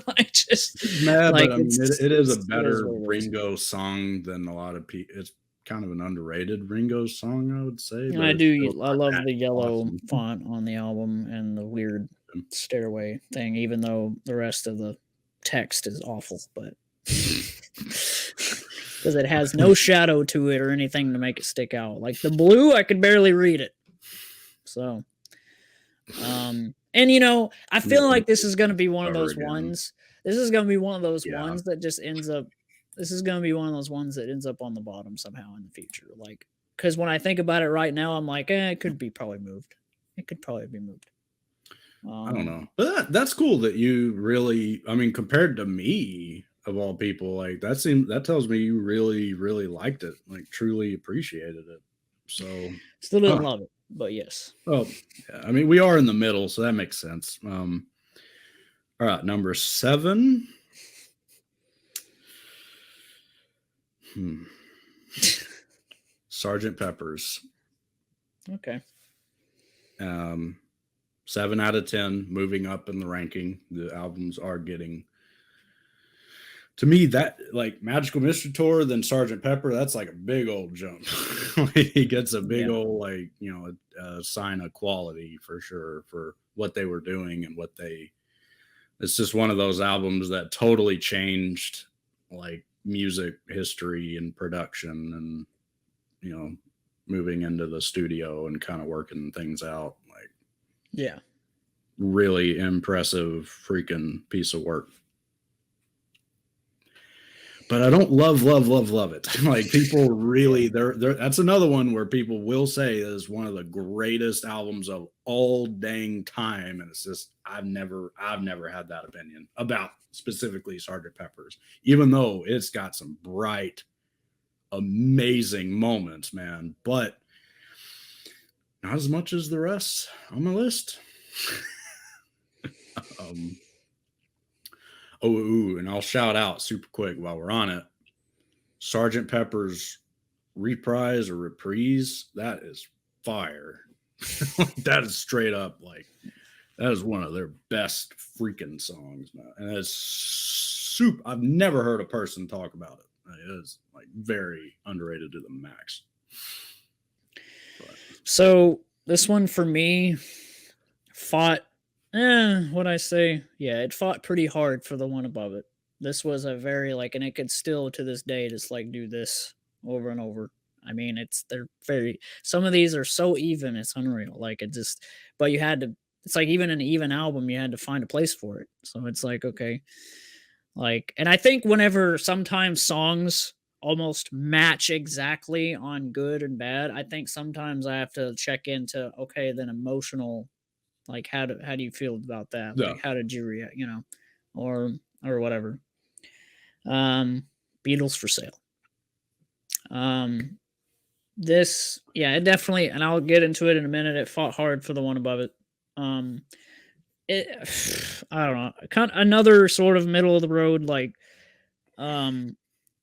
Like just Mad, like but I mean, it is a it is better what it is. Ringo song than a lot of people. It's kind of an underrated Ringo song, I would say. And But I it's do. still I not love that the yellow awesome. font on the album and the weird stairway thing, even though the rest of the text is awful. But because it has no shadow to it or anything to make it stick out. Like the blue, I could barely read it. So, and I feel like this is going to be one of Cover those again. ones. This is going to be one of those Yeah. ones that just ends up. This is going to be one of those ones that ends up on the bottom somehow in the future. Like, because when I think about it right now, I'm like, it could be probably moved. It could probably be moved. I don't know, but that's cool that you really. I mean, compared to me, of all people. Like that tells me you really, really liked it, like truly appreciated it. So, Still didn't huh. love it, but yes. Well, yeah, I mean, we are in the middle, so that makes sense. All right, number 7. Hmm. Sergeant Pepper's. Okay. 7 out of 10, moving up in the ranking. The albums are getting, to me, that like Magical Mystery Tour, then Sergeant Pepper, that's like a big old jump. He gets a big Yeah. old, like, sign of quality for sure for what they were doing and it's just one of those albums that totally changed like music history and production and, moving into the studio and kind of working things out. Like, Yeah. really impressive freaking piece of work. But I don't love it. Like, people really, they're that's another one where people will say is one of the greatest albums of all dang time, and it's just I've never had that opinion about specifically Sergeant Pepper's, even though it's got some bright, amazing moments, man. But not as much as the rest on the list. And I'll shout out super quick while we're on it. Sergeant Pepper's reprise or reprise, that is fire. That is straight up like that is one of their best freaking songs, man. And it's super. I've never heard a person talk about it. It is like very underrated to the max. But. So this one for me fought. What I say? Yeah, it fought pretty hard for the one above it. This was a very and it could still to this day just do this over and over. I mean, they're very. Some of these are so even, it's unreal. It just, but you had to. It's like even an even album, you had to find a place for it. So it's okay, and I think whenever sometimes songs almost match exactly on good and bad, I think sometimes I have to check into then emotional. How do you feel about that? Yeah. How did you react? Or whatever. Beatles for Sale. This, it definitely, and I'll get into it in a minute. It fought hard for the one above it. I don't know, kind of another sort of middle of the road.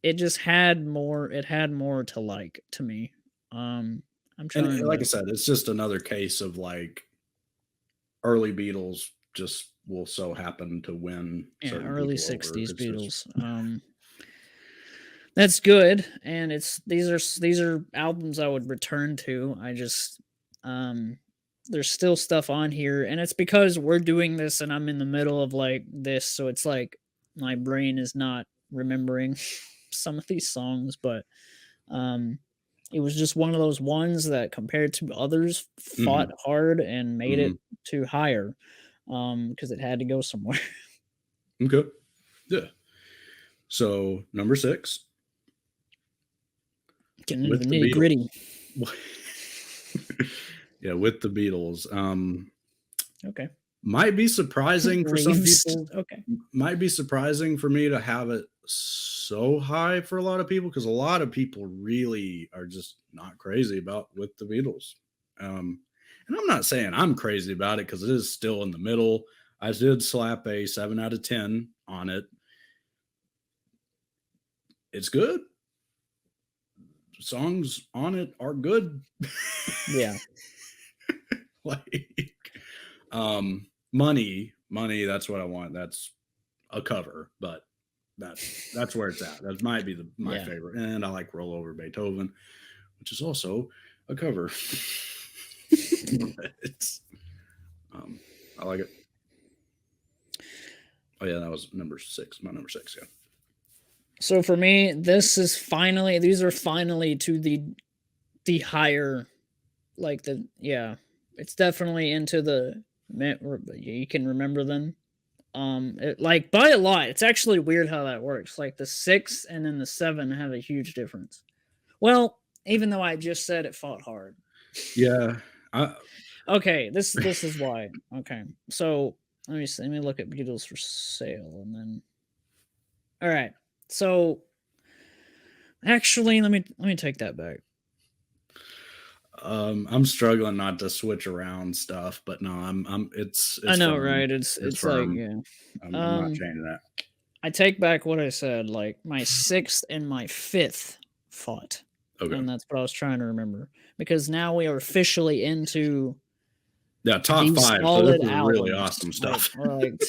It just had more. It had more to me. I'm trying. And like I said, it's just another case of early Beatles just will so happen to win. Early '60s Beatles. That's good, and these are albums I would return to. I just there's still stuff on here, and it's because we're doing this, and I'm in the middle of this, so it's my brain is not remembering some of these songs, but it was just one of those ones that compared to others fought hard and made it to higher because it had to go somewhere. Okay. Yeah. So number 6. Getting into the nitty gritty. Yeah, with the Beatles. Okay. Might be surprising for some people. Okay. Might be surprising for me to have it so high for a lot of people because a lot of people really are just not crazy about with the Beatles. And I'm not saying I'm crazy about it because it is still in the middle. I did slap a 7 out of 10 on it. It's good. Songs on it are good. Yeah. Money, that's what I want. That's a cover, but that's where it's at. That might be my favorite. And I like Roll Over Beethoven, which is also a cover. I like it. Oh yeah, that was number 6. My number 6, yeah. So for me, these are finally to the higher, it's definitely into the, you can remember them. By a lot. It's actually weird how that works. The 6 and then the 7 have a huge difference. Well, even though I just said it fought hard. Yeah. Okay, this is why. Okay, so let me look at Beatles for Sale, and then All right. So actually, let me take that back. I'm struggling not to switch around stuff, but no, I it's know, firm. right? It's It's it's like, firm. yeah. I'm not Um, changing that. I take back what I said. Like my sixth and my fifth fought, Okay. and that's what I was trying to remember because now we are officially into Yeah, top these five. So this solid is really albums, awesome like stuff. or like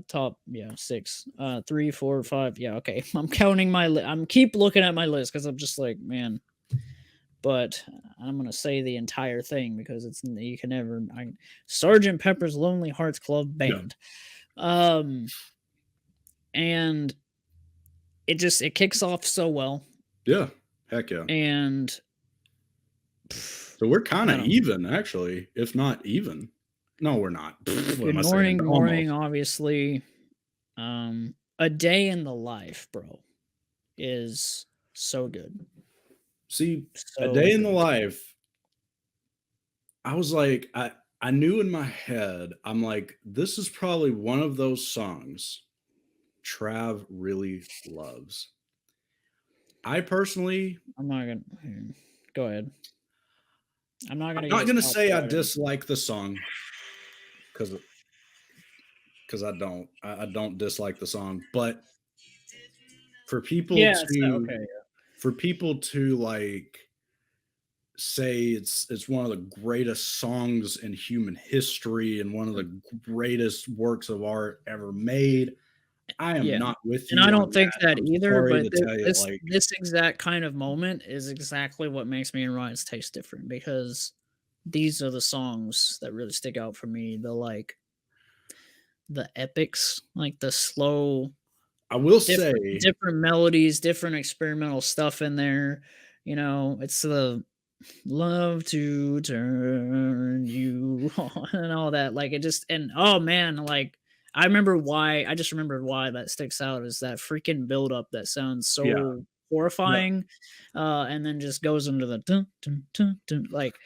top six, 3, 4, 5. Yeah, okay. I'm counting I'm keep looking at my list because I'm just like, man. But I'm gonna say the entire thing because it's you can never. Sergeant Pepper's Lonely Hearts Club Yeah. Band, um, and it kicks off so well, Yeah. Heck yeah. and So we're kind I of don't know. even, actually, if not even. No, we're not. What Good am I saying? morning, good morning. Almost. Obviously, a day in the life, bro, is so good, See, a so day in the good. life. I was like, I knew in my head, I'm like, this is probably one of those songs Trav really loves. I personally, I'm not gonna go ahead. I'm not I'm gonna get not his gonna top say I five. dislike the song because I don't. I don't dislike the song, but for people Yeah, it's to okay. for people to like say it's one of the greatest songs in human history and one of the greatest works of art ever made. I am Yeah, not with and I you on don't think that. that I'm either, sorry but to tell you, this like, this exact kind of moment is exactly what makes me and Ryan's taste different because these are the songs that really stick out for me. The epics, like the slow, I will different say, different melodies, different experimental stuff in there. It's the love to turn you on and all that. Like it just and oh man, like I just remembered why that sticks out is that freaking build up that sounds yeah, so yeah, horrifying, and then just goes into the dun, dun, dun, dun, like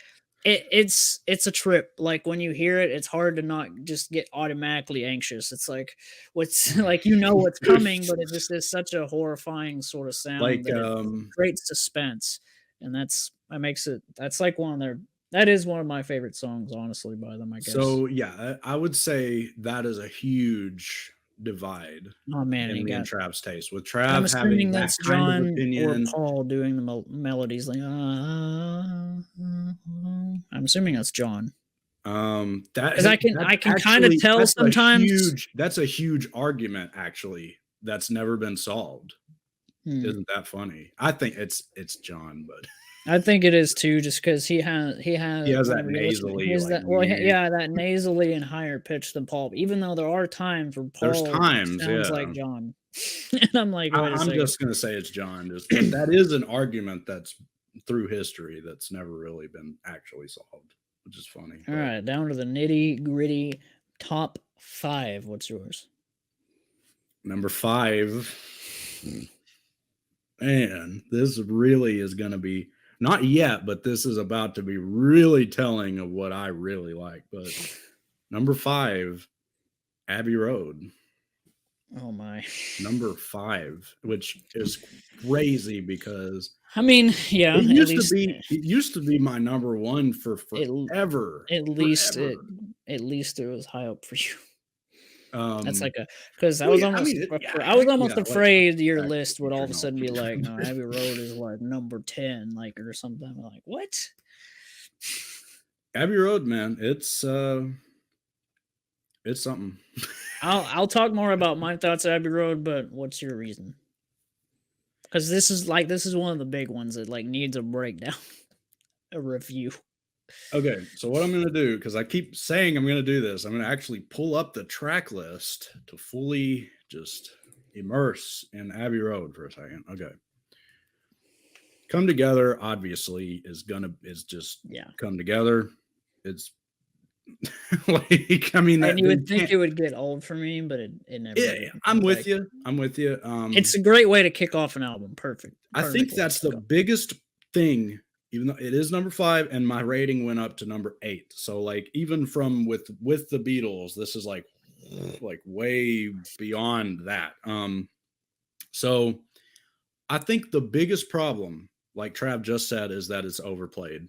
it's a trip. Like when you hear it, it's hard to not just get automatically anxious. It's like what's like what's coming, but it just is such a horrifying sort of sound like, that it creates suspense, and that's like one of their that is one of my favorite songs, honestly, by them, I guess. so yeah, I would say that is a huge divide Oh man, and in you me and got Trav's taste. With and I'm Trav having assuming that that's kind of John or opinion, Paul doing the melodies, like I'm assuming that's John that because that's I can kind of actually tell sometimes. that's a huge argument actually that's never been solved. Hmm. Isn't that funny? I think it's John, but I think it is too, just because he he has has that whenever you listen, he nasally has like that weird. yeah, that nasally and higher pitch than Paul. Even though there are times where There's Paul times, sounds yeah. like John, and I'm like, wait a I'm second. just gonna say it's John, just but that is an argument that's through history that's never really been actually solved, which is funny. All But right, down to the nitty gritty top five. What's yours? number five, man, this really is gonna be not yet, but this is about to be really telling of what I really like. But number five, Abbey Road. Oh my. Number five, which is crazy because I mean, yeah, it used to be my number one for it forever, at least it forever. at least it was high up for you. That's Um, like a because well, yeah, I mean, yeah, I was heck almost yeah, like afraid your actually list would all future of a no. sudden be like, no, Abbey Road is like number 10, like or something. I'm like, what? Abbey Road, man, it's something. I'll talk more about my thoughts of Abbey Road, but what's your reason? Because this is one of the big ones that like needs a breakdown, a review. Okay, so what I'm gonna do, because I keep saying I'm gonna do this, I'm gonna actually pull up the track list to fully just immerse in Abbey Road for a second. Okay. Come Together obviously is just Yeah, come together. It's like I mean and that you they would think can't. it would get old for me, but it never Yeah, did. I'm with Like you. I'm with you. it's a great way to kick off an album. I think Perfect way to that's the kick off. biggest thing. Even though it is number five, and my rating went up to number eight. So like even from with the Beatles, this is like way beyond that. So I think the biggest problem, like Trav just said, is that it's overplayed.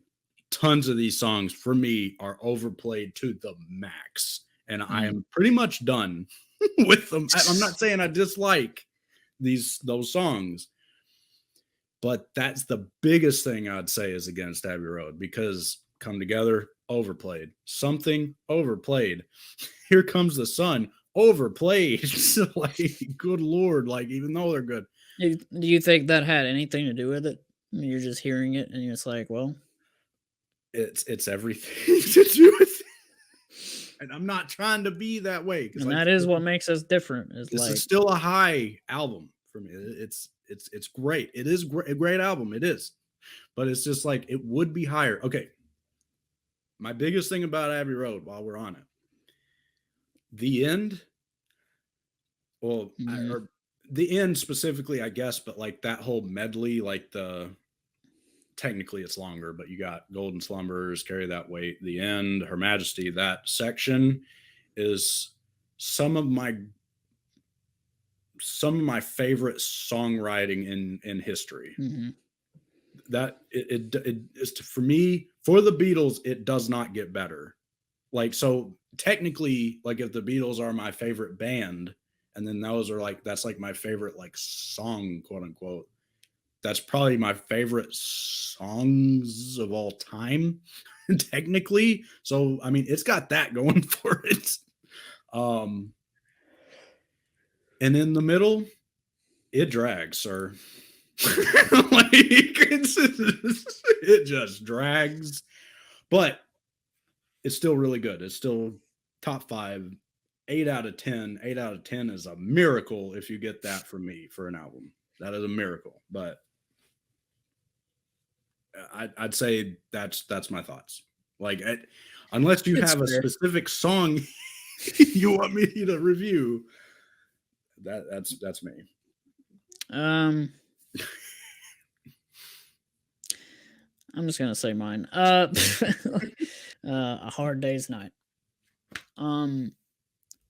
Tons of these songs for me are overplayed to the max, and I Mm. am pretty much done with them. I'm not saying I dislike those songs, but that's the biggest thing I'd say is Against Abbey Road, because Come Together, overplayed. Something, overplayed. Here Comes the Sun, overplayed. Like, good Lord, like, even though they're good. Do you think that had anything to do with it? I mean, you're just hearing it and you're just like, well, It's everything to do with it. And I'm not trying to be that way, because and like that is what makes us different. Is this like, is still a high album for me. It's great. It is a great album. It is, but it's just like it would be higher. Okay, my biggest thing about Abbey Road, while we're on it, the end. Well, mhm, or the end specifically, I guess, but like that whole medley, like technically it's longer, but you got Golden Slumbers, Carry That Weight, the end, Her Majesty. That section is some of my favorite songwriting in history. mhm. That it is for me, for the Beatles. It does not get better. Like, so technically, like, if the Beatles are my favorite band, and then those are like, that's like my favorite like song, quote unquote, that's probably my favorite songs of all time. Technically, so I mean, it's got that going for it. um and in the middle, it drags, sir. Like, it just drags, but it's still really good. It's still top five, 8 out of 10. 8 out of 10 is a miracle if you get that from me for an album. That is a miracle. But I'd say that's my thoughts. Like, unless you It's have a fair. specific song you want me to review, that's me. Um, I'm just gonna say mine. A Hard Day's Night. Um,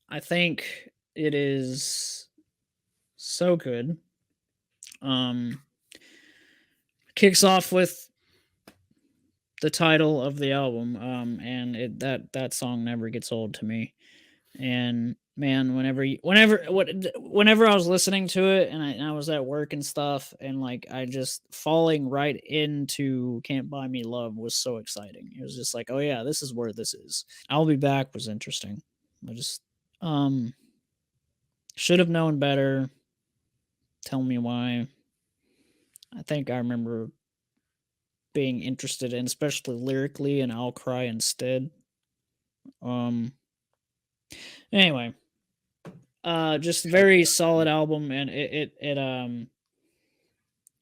I think it is so good. Um, Kicks off with the title of the album, and that song never gets old to me. And man, whenever I was listening to it, and I was at work and stuff, and like I just falling right into "Can't Buy Me Love" was so exciting. It was just like, oh yeah, this is where this is. "I'll Be Back" was interesting. I just um should have known better. Tell Me Why. I think I remember being interested in, especially lyrically, and "I'll Cry Instead." Um. Anyway, just very solid album, and it.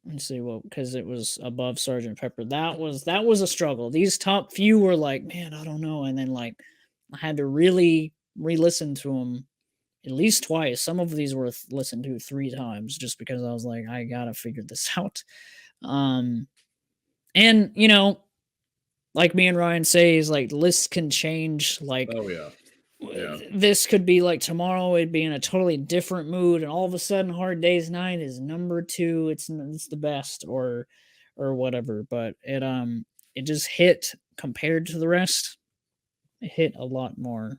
Let's see, well, because it was above Sergeant Pepper. That was a struggle. These top few were like, man, I don't know, and then like I had to really re-listen to them at least twice. Some of these were listened to 3 times just because I was like, I gotta figure this out. Um, and like me and Ryan says, like lists can change. Like Oh yeah, yeah. this could be like tomorrow it'd be in a totally different mood, and all of a sudden Hard Day's Night is number 2. It's the best, or whatever, but it just hit compared to the rest. It hit a lot more.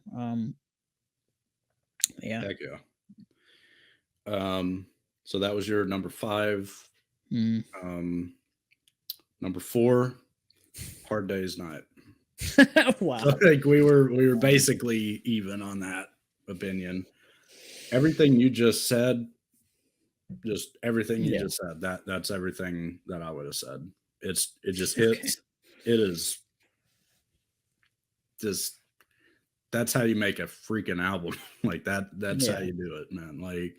Yeah. Heck yeah. So that was your number 5. Mm. Number 4, Hard Day's Night. Wow. So like we were basically even on that opinion. Everything you just said, just everything you Yeah. just said, that's everything that I would have said. It just Okay. hits. It is just, that's how you make a freaking album. Like that's how Yeah. you do it, man. Like,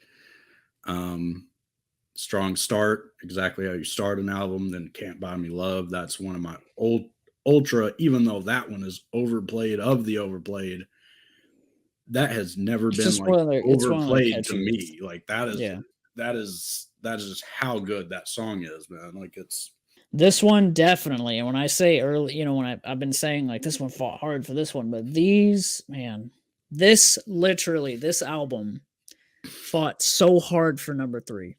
strong start, exactly how you start an album. Then Can't Buy Me Love, that's one of my old ultra, even though that one is overplayed of the overplayed, that has never It's been just like it's one of their overplayed to catchiest. me. Like, that is Yeah. just how good that song is, man. Like, it's This one definitely, and when I say early, when I've been saying like this one fought hard for this one, but these, man, this album fought so hard for number 3.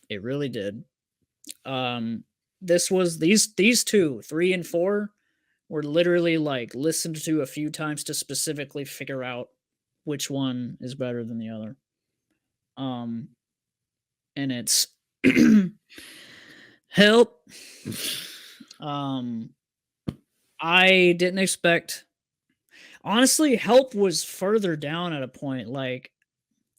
It really did. This was these two, 3 and 4 were literally like listened to a few times to specifically figure out which one is better than the other. Um and it's Help. Um I didn't expect, honestly, Help was further down at a point, like,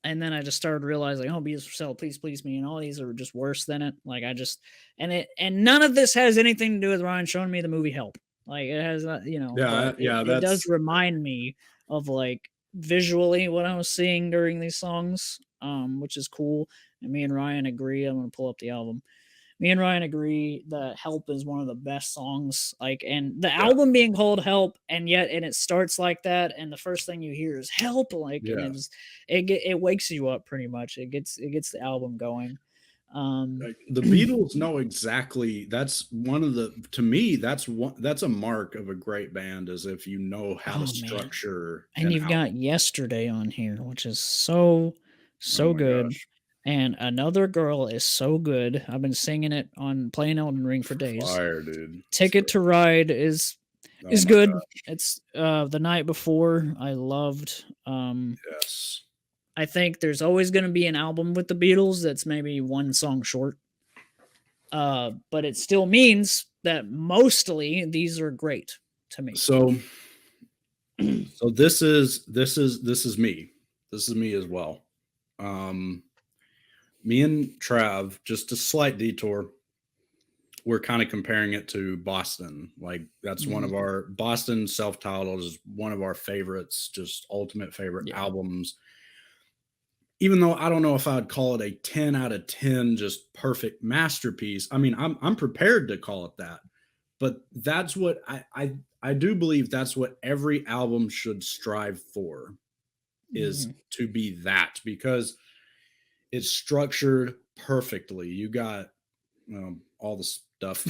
and then I just started realizing, oh, Beatles for Sale, Please Please Me, and all these are just worse than it. Like I just, and none of this has anything to do with Ryan showing me the movie Help. Like it has, Yeah, but yeah, it does that's remind me of like visually what I was seeing during these songs, which is cool. And me and Ryan agree. I'm gonna pull up the album. Me and Ryan agree that Help is one of the best songs. Like, and the yeah, album being called Help, and yet, and it starts like that, and the first thing you hear is Help, like, and yeah. it wakes you up pretty much. It gets the album going. Like the Beatles know exactly. That's one of the to me. That's a mark of a great band, is if you know how to Oh man, structure and an you've got album. Yesterday on here, which is so Oh so my good. gosh, And Another Girl is so good. I've been singing it on playing Elden Ring for days. fire, dude! Ticket to Ride Oh is my good. god, It's The Night Before I loved. yes. I think there's always going to be an album with the Beatles that's maybe one song short. But it still means that mostly these are great to me. So, so this is me. This is me as well. Um, Me and Trav, just a slight detour. We're kind of comparing it to Boston. Like that's one of Mhm. our Boston self-titled is one of our favorites, just ultimate favorite Yeah. albums. Even though I don't know if I'd call it a 10 out of 10 just perfect masterpiece. I mean, I'm prepared to call it that. But that's what I do believe that's what every album should strive for, is Mhm. to be that, because it's structured perfectly. You got all the stuff.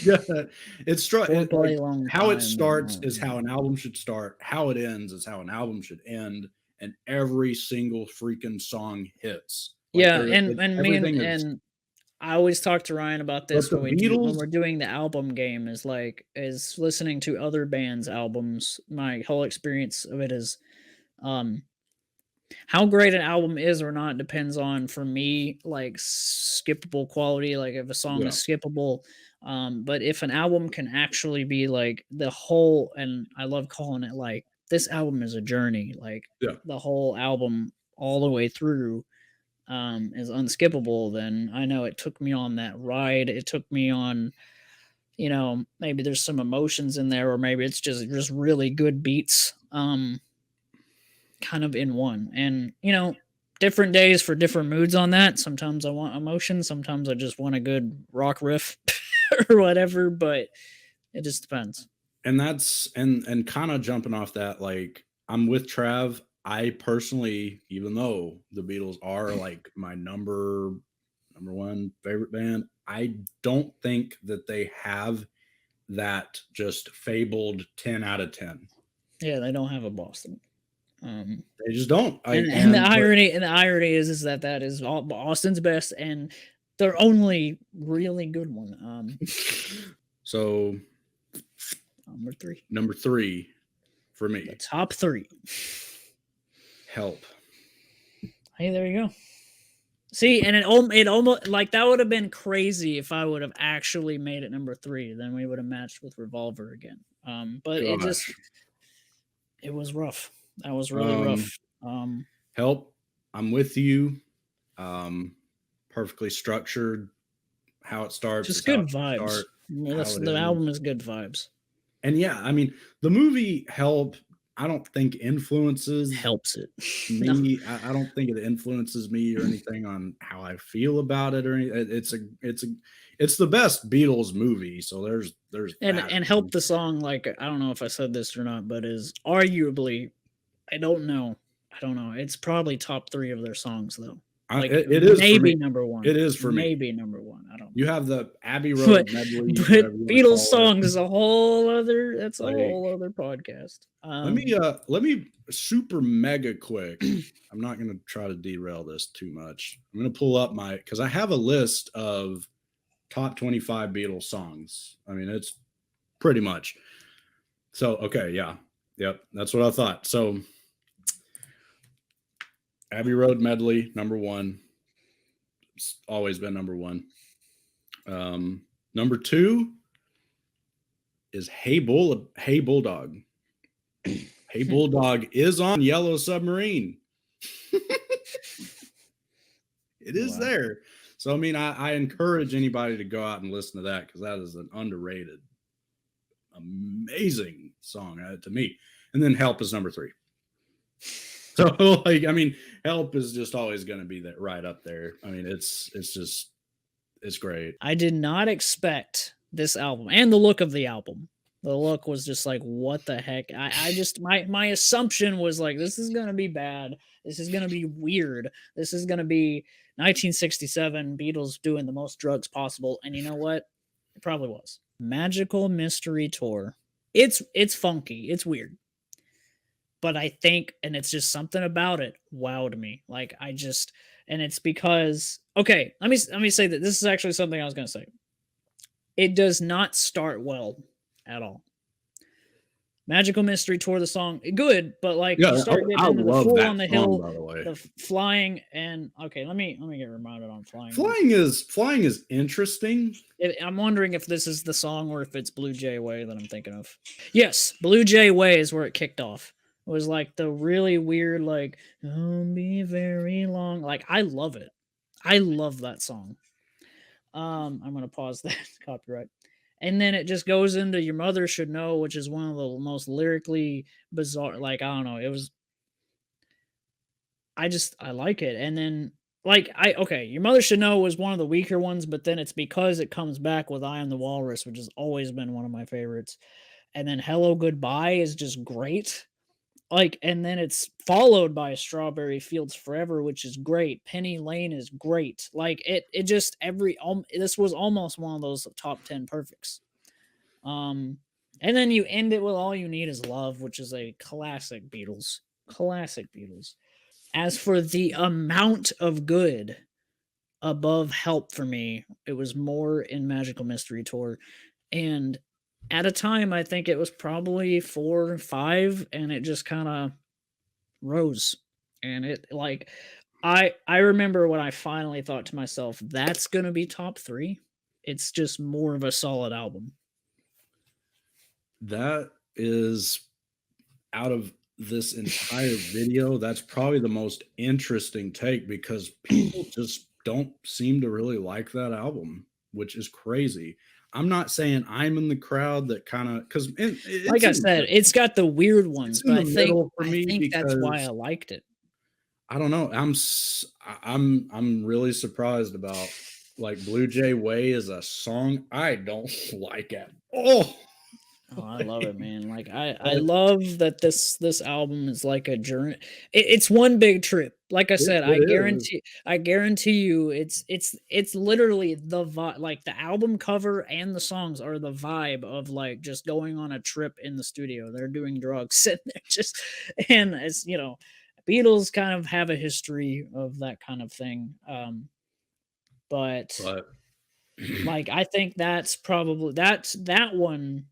Yeah, like Foreplay, Long how it Time, and starts is how an album should start. How it ends is how an album should end, and every single freaking song hits. Like yeah, and me everything is. and I always talk to Ryan about But this the when Beatles, we're doing the album game, is listening to other bands' albums. My whole experience of it is um how great an album is or not depends on, for me, like skippable quality, like if a song yeah, is skippable. But if an album can actually be like the whole, and I love calling it like this album is a journey, like yeah, the whole album all the way through is unskippable, then I know it took me on that ride. It took me on, maybe there's some emotions in there, or maybe it's just really good beats. Kind of in one. And, different days for different moods on that. Sometimes I want emotion, sometimes I just want a good rock riff or whatever, but it just depends. and that's and kind of jumping off that, like I'm with Trav. I personally, even though the Beatles are like my number one favorite band, I don't think that they have that just fabled 10 out of 10. Yeah, they don't have a Boston. Um They just don't. I and the and but irony is that is Austin's best and their only really good one. so Number 3. number 3 for The me, top 3. Help. Hey, there you go. See, and it almost, like, that would have been crazy if I would have actually made it number 3. Then we would have matched with Revolver again. But Gosh. it was rough. That was really rough. Um Um, Help. I'm with you. Um Perfectly structured. How it starts just is how it good should vibes. start, Well, how it the album ends. is good vibes. And yeah, I mean, the movie Help, I don't think influences Helps it. No, me. I don't think it influences me or anything on how I feel about it or anything. It's the best Beatles movie. So there's and that. and help the song, like, I don't know if I said this or not, but is arguably, I don't know. I don't know. It's probably top 3 of their songs though. Like It is for me. maybe number 1. It is for me. Maybe number 1. I don't You have the Abbey But, Road medley, but whatever you want to Beatles call it. songs is a whole other. That's a Like, whole other podcast. let me super mega quick. I'm not going to try to derail this too much. I'm going to pull up because I have a list of top 25 Beatles songs. I mean, it's pretty much. So, okay, yeah. Yep, that's what I thought. So, Abbey Road medley, number one. It's always been number one. Number two is Hey Bulldog. Hey Bulldog is on Yellow Submarine. It is there. So, I mean, I encourage anybody to go out and listen to that because that is an underrated, amazing song to me. And then Help is number three. So, like, I mean, Help is just always going to be that right up there. I mean, it's great. I did not expect this album and the look of the album. The look was just like, what the heck? I just my assumption was like, this is gonna be bad. This is gonna be weird. This is gonna be 1967 Beatles doing the most drugs possible. And you know what? It probably was. Magical Mystery Tour. It's funky. It's weird. But I think, and it's just something about it wowed me. Like and it's because okay, let me say that this is actually something I was gonna say. It does not start well at all. Magical Mystery Tour, the song, good, but like you start getting into the Fool on the Hill, by the way. The flying, and okay, let me get reminded on flying. Flying is interesting. I'm wondering if this is the song or if it's Blue Jay Way that I'm thinking of. Yes, Blue Jay Way is where it kicked off. It was like the really weird, like, "Don't be very long." Like, I love it. I love that song. I'm gonna pause that copyright. And then it just goes into Your Mother Should Know, which is one of the most lyrically bizarre. Like, I don't know. It was. I like it. And then okay, Your Mother Should Know was one of the weaker ones, but then it's because it comes back with I Am the Walrus, which has always been one of my favorites. And then Hello Goodbye is just great. Like, and then it's followed by Strawberry Fields Forever, which is great. Penny Lane is great. Like it just this was almost one of those top 10 perfects. And then you end it with All You Need Is Love, which is a classic Beatles. Classic Beatles. As for the amount of good above Help for me, it was more in Magical Mystery Tour. And at a time, I think it was probably 4 or 5, and it just kind of rose. And it like, I remember when I finally thought to myself, that's going to be top 3. It's just more of a solid album. That is out of this entire video. That's probably the most interesting take because people just don't seem to really like that album, which is crazy. I'm not saying I'm in the crowd that kind of because like I said, it's got the weird ones, but I think that's why I liked it. I don't know. I'm really surprised about like Blue Jay Way is a song I don't like at all. Oh, I love it, man. Like I love that this album is like a journey. It's one big trip. Like I said, I guarantee you it's literally the vibe. Like the album cover and the songs are the vibe of like just going on a trip in the studio. They're doing drugs, sitting there just, and it's, you know, Beatles kind of have a history of that kind of thing. But like I think that's probably that one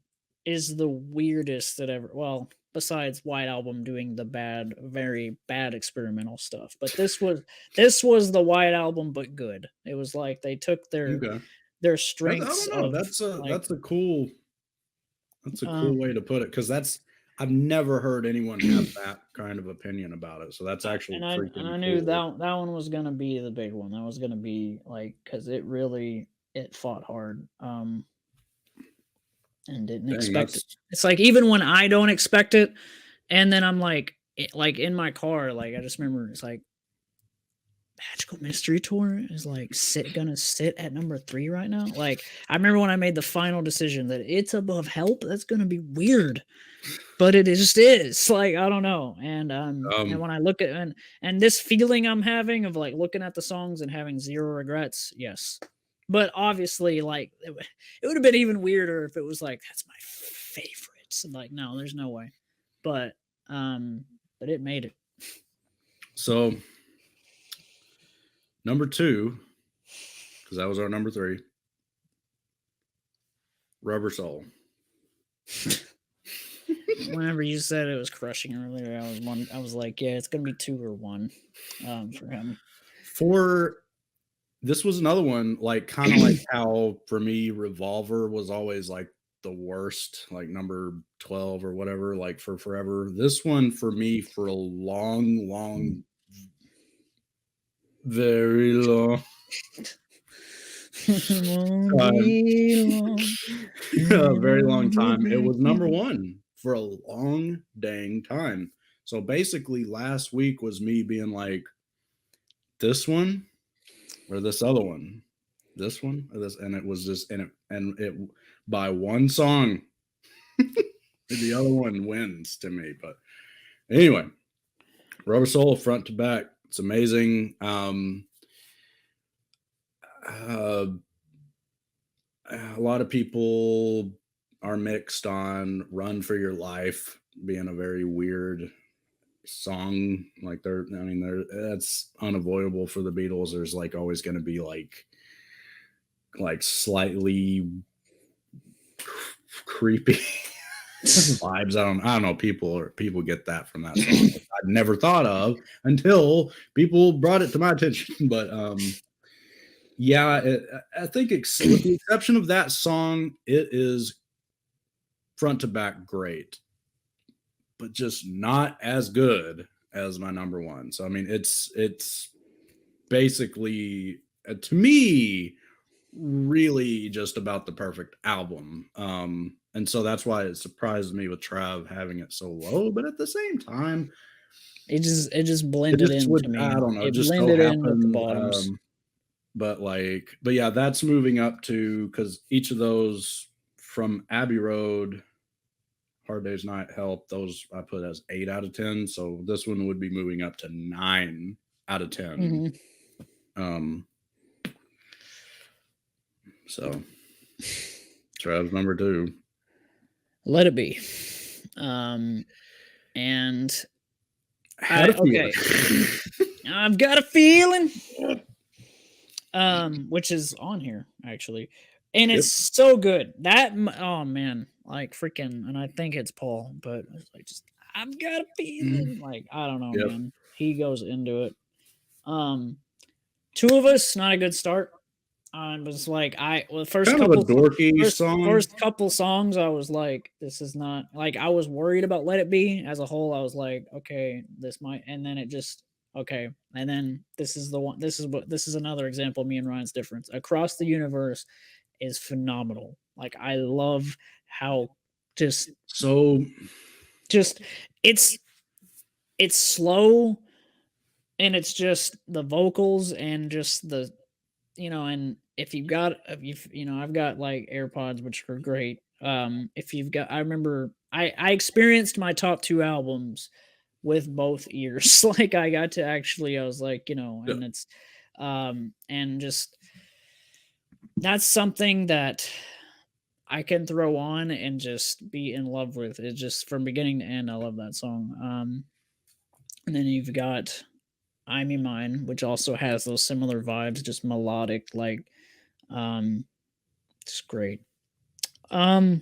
is the weirdest that ever. Well, besides White Album doing the very bad experimental stuff, but this was the White Album, but good. It was like they took their strengths. I don't know. That's a cool way to put it because I've never heard anyone have that kind of opinion about it. So that's actually and I knew that one was gonna be the big one. That was gonna be like because it fought hard. And didn't expect it. It's like even when I don't expect it, and then I'm like in my car, like I just remember it's like Magical Mystery Tour is like gonna sit at number 3 right now. Like I remember when I made the final decision that it's above Help. That's gonna be weird, but it just is. Like I don't know. And when I look at and this feeling I'm having of like looking at the songs and having zero regrets, yes. But obviously, like it would have been even weirder if it was like that's my favorite. So, like, no, there's no way. But but it made it. So number 2, because that was our number 3, Rubber Soul. Whenever you said it was crushing earlier, I was like, yeah, it's gonna be 2 or 1 for him. This was another one, like kind of like how for me Revolver was always like the worst, like number 12 or whatever, like for forever. This one for me for a long, very long time, a very long time. It was number 1 for a long dang time. So basically, last week was me being like, this one or this other one, this one or this, and it was just and it by one song, the other one wins to me. But anyway, Rubber Soul front to back, it's amazing. A lot of people are mixed on Run for Your Life being a very weird song. Like that's unavoidable for the Beatles. There's like always going to be like slightly creepy vibes. I don't know. People get that from that song. I'd never thought of until people brought it to my attention. But yeah, I think with the exception of that song, it is front to back great, but just not as good as my number 1. So I mean, it's basically to me really just about the perfect album. And so that's why it surprised me with Trav having it so low, but at the same time, it just blended in to me. I don't know, it just so blended in with the happened. bottoms. But yeah, that's moving up to, because each of those from Abbey Road, Hard Day's Night, Help, those I put as 8 out of 10. So this one would be moving up to 9 out of 10. So Trav's number 2. Let It Be. And okay. I've got a feeling. Which is on here actually, and it's so good. That oh man, like freaking, and I think it's Paul, but it's like just I've got a feeling. Like I don't know, man. He goes into it. Two of Us, not a good start. It was like first couple songs, I was like, this is not like I was worried about Let It Be as a whole. I was like, okay, this might, and then it just okay, and then this is the one. This is another example of me and Ryan's difference. Across the Universe is phenomenal. Like I love how just it's slow, and it's just the vocals and just the and if you've got I've got like AirPods, which are great. If you've got, I remember I experienced my top 2 albums with both ears. Like I got to actually, I was like, and it's and just that's something that I can throw on and just be in love with. It just from beginning to end, I love that song. And then you've got I'm in Mine, which also has those similar vibes, just melodic, like it's great. I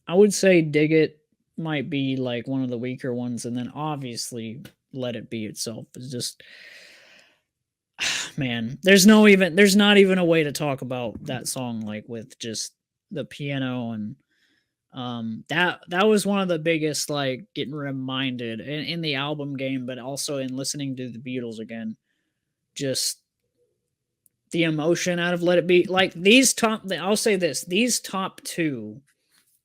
would say Dig It might be like one of the weaker ones, and then obviously Let It Be itself is just man, there's not even a way to talk about that song like with just the piano and that was one of the biggest, like getting reminded in the album game, but also in listening to the Beatles again, just the emotion out of Let It Be. Like I'll say this, these top 2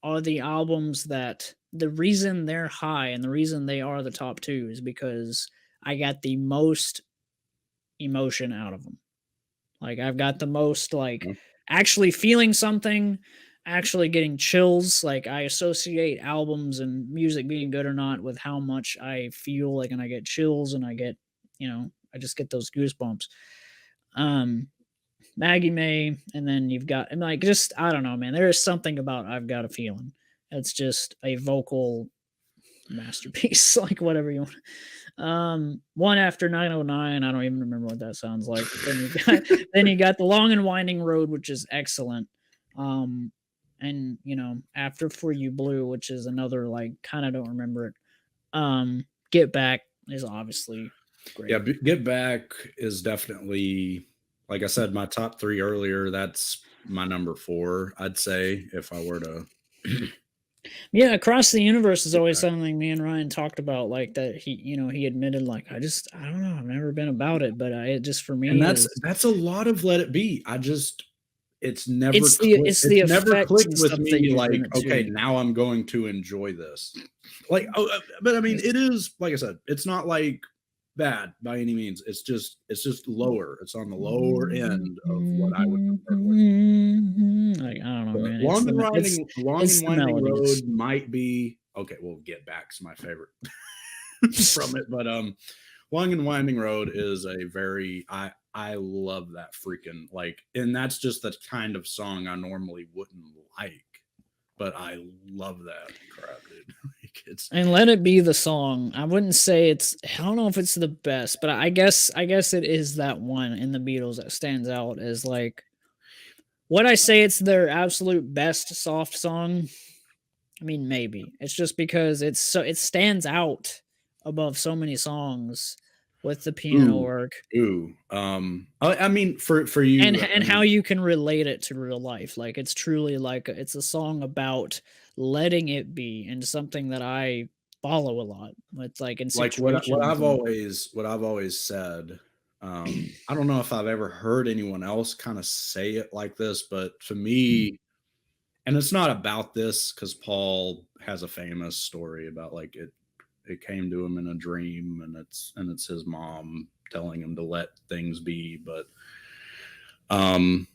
are the albums that the reason they're high and the reason they are the top 2 is because I got the most emotion out of them. Like I've got the most like actually feeling something, actually getting chills. Like I associate albums and music being good or not with how much I feel like, and I get chills and I get, I just get those goosebumps. Maggie May, and then you've got, and like, just, I don't know, man. There is something about I've Got a Feeling. It's just a vocal masterpiece, like whatever you want. One after 909, I don't even remember what that sounds like. But then you got then you got The Long and Winding Road, which is excellent. Um, and after For You Blue, which is another, like, kind of don't remember it. Get Back is obviously great. Yeah, Get Back is definitely, like I said, my top 3 earlier. That's my number 4, I'd say, if I were to. Yeah, Across the Universe is Get always Back. something me and Ryan talked about, like that he admitted, like, I don't know, I've never been about it, but it just, for And me, that's is that's a lot of Let It Be. it's the It's never effects clicked and with stuff they me use in like, it okay, too. now I'm going to enjoy this. Like, but I mean, It's it is, like I said, it's not like bad by any means. It's just lower. It's on the lower end of what I would prefer to listen. like, I don't know, But man. Long It's and the Winding melodies. Road might be okay. Well, Get Back's my favorite from it, but Long and Winding Road is a very I love that freaking, like, and that's just the kind of song I normally wouldn't like, but I love that crap, dude. Like, it's And Let It Be, the song, I wouldn't say I don't know if it's the best, but I guess it is that one in the Beatles that stands out as, like, would I say it's their absolute best soft song? I mean, maybe. It's just because it stands out above so many songs with the piano ooh, work, ooh. I mean, for and you, I and how mean, you can relate it to real life. Like, it's truly like it's a song about letting it be, and something that I follow a lot. It's like in like situations and what I've always said. I don't know if I've ever heard anyone else kind of say it like this, but to me, and it's not about this because Paul has a famous story about, like, it came to him in a dream, and it's his mom telling him to let things be. But um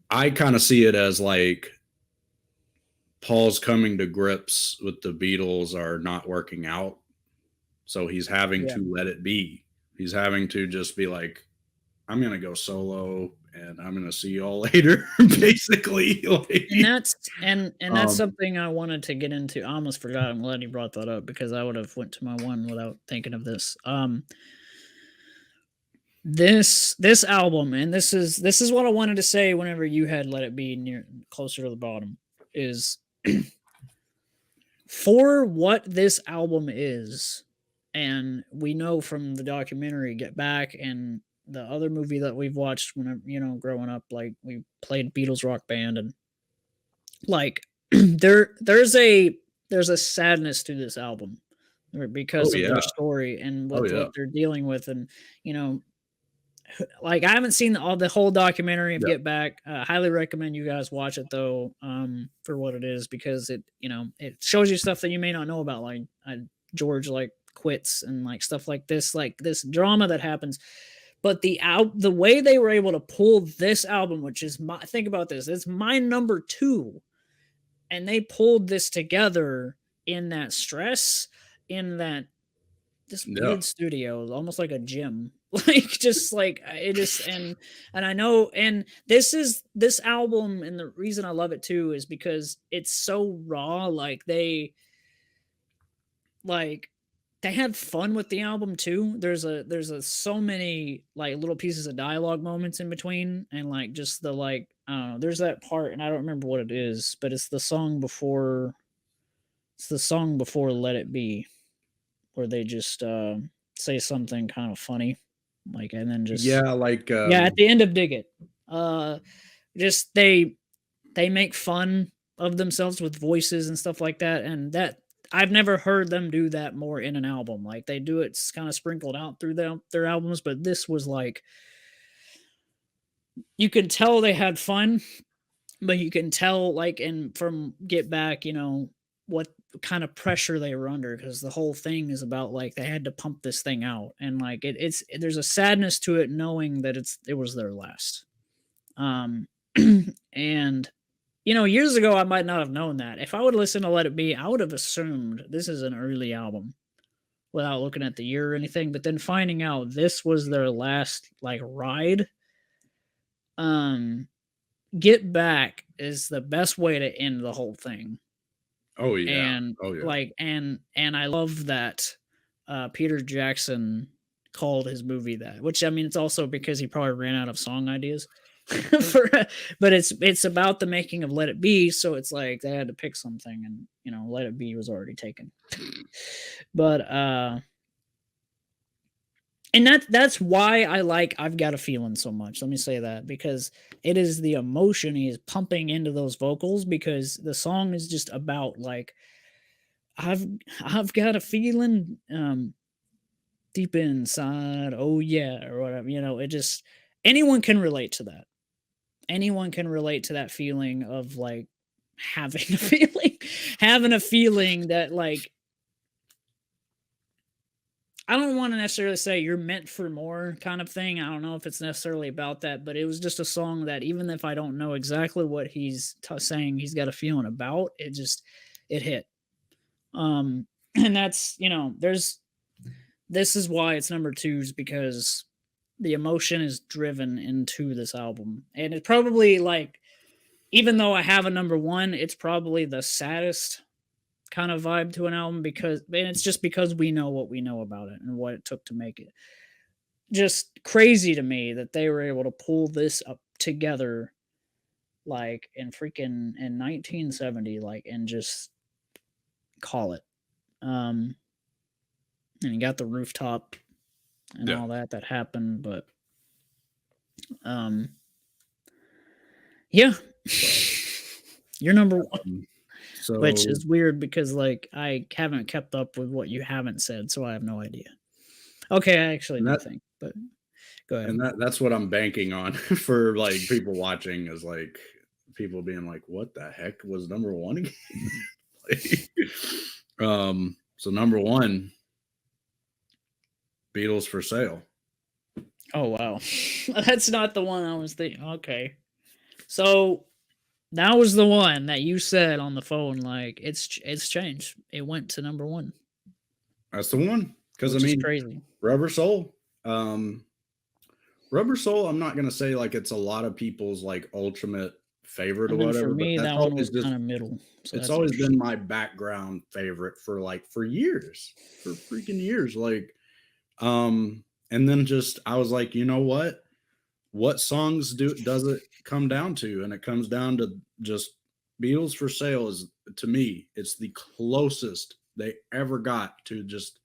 I kind of see it as like Paul's coming to grips with the Beatles are not working out, so he's having yeah. to let it be. He's having to just be like, I'm gonna go solo and I'm gonna see y'all later, basically. Like, And that's um something I wanted to get into. I almost forgot. I'm glad you brought that up because I would have went to my one without thinking of this. This album, and this is what I wanted to say whenever you had Let It Be near closer to the bottom, is for what this album is, and we know from the documentary Get Back and the other movie that we've watched when growing up, like, we played Beatles Rock Band, and, like, there's a sadness to this album, oh because of their yeah, story and oh with yeah, what they're dealing with, and you know like, I haven't seen the whole documentary of yeah. Get Back. Highly recommend you guys watch it though, for what it is, because it shows you stuff that you may not know about, like, George, like, quits and, like, stuff like this drama that happens. But the way they were able to pull this album, which is think about this, it's my number two, and they pulled this together in that stress, in that this Yeah. weird studio, almost like a gym. Like, just like it just and I know, and this album, and the reason I love it too is because it's so raw. Like they had fun with the album too. There's so many, like, little pieces of dialogue moments in between, and, like, just the, like, I don't know, there's that part, and I don't remember what it is, but it's the song before Let It Be, where they just say something kind of funny, like, and then just, Yeah, like, yeah, at the end of Dig It, uh, just they make fun of themselves with voices and stuff like that, and that I've never heard them do that more in an album. Like, they do it kind of sprinkled out through their albums, but this was like, you can tell they had fun, but you can tell, like, and from Get Back, what kind of pressure they were under, because the whole thing is about, like, they had to pump this thing out, and, like, there's a sadness to it, knowing that it was their last. Um, and years ago, I might not have known that. If I would listen to Let It Be, I would have assumed this is an early album without looking at the year or anything. But then finding out this was their last, like, ride, um Get Back is the best way to end the whole thing. Oh yeah. And Oh yeah. like and I love that Peter Jackson called his movie that, which I mean it's also because he probably ran out of song ideas. for but it's about the making of Let It Be, so it's like they had to pick something, and you know Let It Be was already taken. But and that's why I like I've Got a Feeling so much. Let me say that, because it is the emotion he is pumping into those vocals, because the song is just about like I've I've got a feeling deep inside, oh yeah, or whatever. You know, it just anyone can relate to that. Anyone can relate to that feeling of like having a feeling, having a feeling that like I don't want to necessarily say you're meant for more kind of thing. I don't know if it's necessarily about that, but it was just a song that even if I don't know exactly what he's saying, he's got a feeling about it. Just it hit. And that's you know, this is why it's number two, is because the emotion is driven into this album, and it's probably like even though I have a number one, it's probably the saddest kind of vibe to an album, because and it's just because we know what we know about it and what it took to make it. Just crazy to me that they were able to pull this up together like in freaking in 1970 like and just call it. Um and you got the rooftop and Yeah. all that happened, but um yeah. You're number one, which So is weird because like I haven't kept up with what you haven't said, so I have no idea. Okay, I actually and do that think, but go ahead. and that's what I'm banking on for like people watching is like people being like, what the heck was number one again? Like, so number one, Beatles for Sale. Oh wow. That's not the one I was thinking. Okay. So that was the one that you said on the phone like it's changed. It went to number 1, That's the one. Because I which is mean, crazy. Rubber Soul. Um, Rubber Soul, I'm not gonna say like it's a lot of people's like ultimate favorite or And then for whatever, but me that's that one always was just kind of middle. So it's that's always been interesting. my background favorite for like for years. For freaking years. Like and then just I was like, you know what? What songs does it come down to? And it comes down to just Beatles for Sale is to me, it's the closest they ever got to just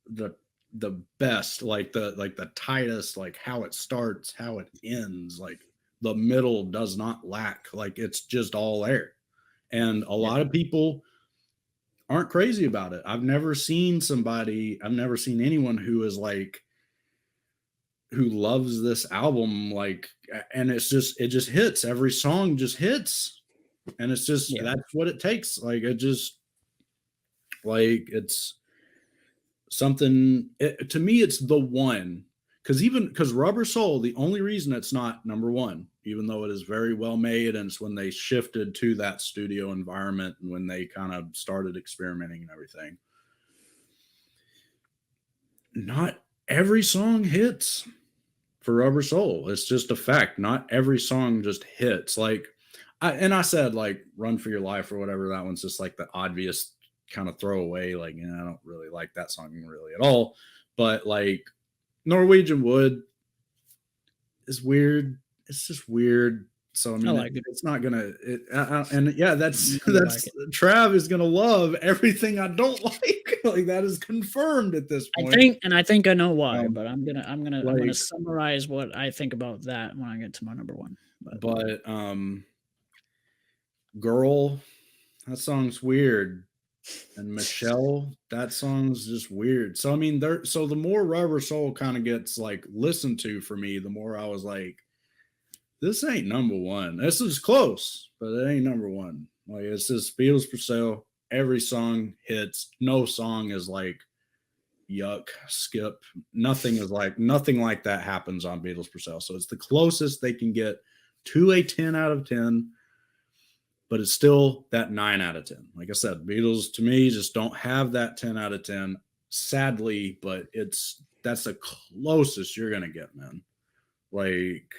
the the best, like the tightest, like how it starts, how it ends, like the middle does not lack, like it's just all there. And a Yeah. lot of people aren't crazy about it. I've never seen anyone who is like who loves this album like and it just hits. Every song just hits. And it's just Yeah. that's what it takes. Like it just like it's something to me it's the one because Rubber Soul, the only reason it's not number one, even though it is very well made, and it's when they shifted to that studio environment and when they kind of started experimenting and everything. Not every song hits for Rubber Soul. It's just a fact. Not every song just hits. Like I said like Run for Your Life or whatever, that one's just like the obvious kind of throwaway. Like, you know, I don't really like that song really at all. But like Norwegian Wood is weird. It's just weird. So I I mean, like it. it's not gonna. And yeah, I that's know you like that's it. Trav is gonna love everything I don't like. Like that is confirmed at this point. I think I know why, Um, but I'm gonna like, summarize what I think about that when I get to my number 1. But but Girl, that song's weird. And Michelle, that song's just weird. So I mean, there. So the more Rubber Soul kind of gets like listened to for me, the more I was like, this ain't number one. This is close, but it ain't number one. Like it's just Beatles for Sale. Every song hits. No song is like yuck, skip. Nothing like that happens on Beatles for Sale. So it's the closest they can get to a 10 out of 10, but it's still that 9 out of 10. Like I said, Beatles to me just don't have that 10 out of 10, sadly, but that's the closest you're gonna get, man. Like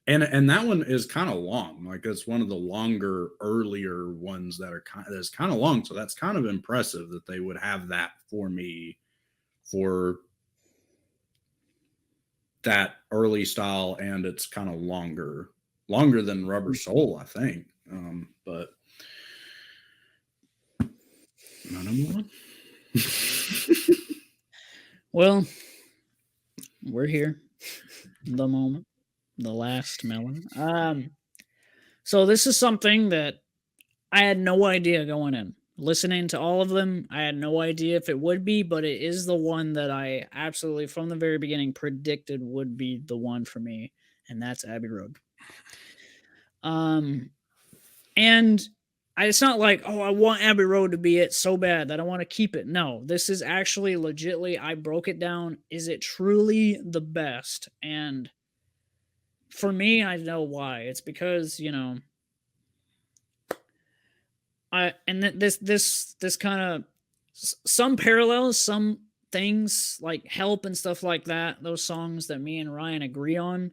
And that one is kind of long. Like it's one of the longer, earlier ones that are that's kind of long. So that's kind of impressive that they would have that for me for that early style, and it's kind of longer than Rubber Soul, I think. But my number one. Well, we're here. The moment, the last melon. So this is something that I had no idea going in. Listening to all of them, I had no idea if it would be, but it is the one that I absolutely, from the very beginning, predicted would be the one for me, and that's Abbey Road. Um, and it's not like, oh, I want Abbey Road to be it so bad that I want to keep it. No, this is actually legitly, I broke it down. Is it truly the best? And for me, I know why. It's because, this kind of some parallels, some things like Help and stuff like that, those songs that me and Ryan agree on.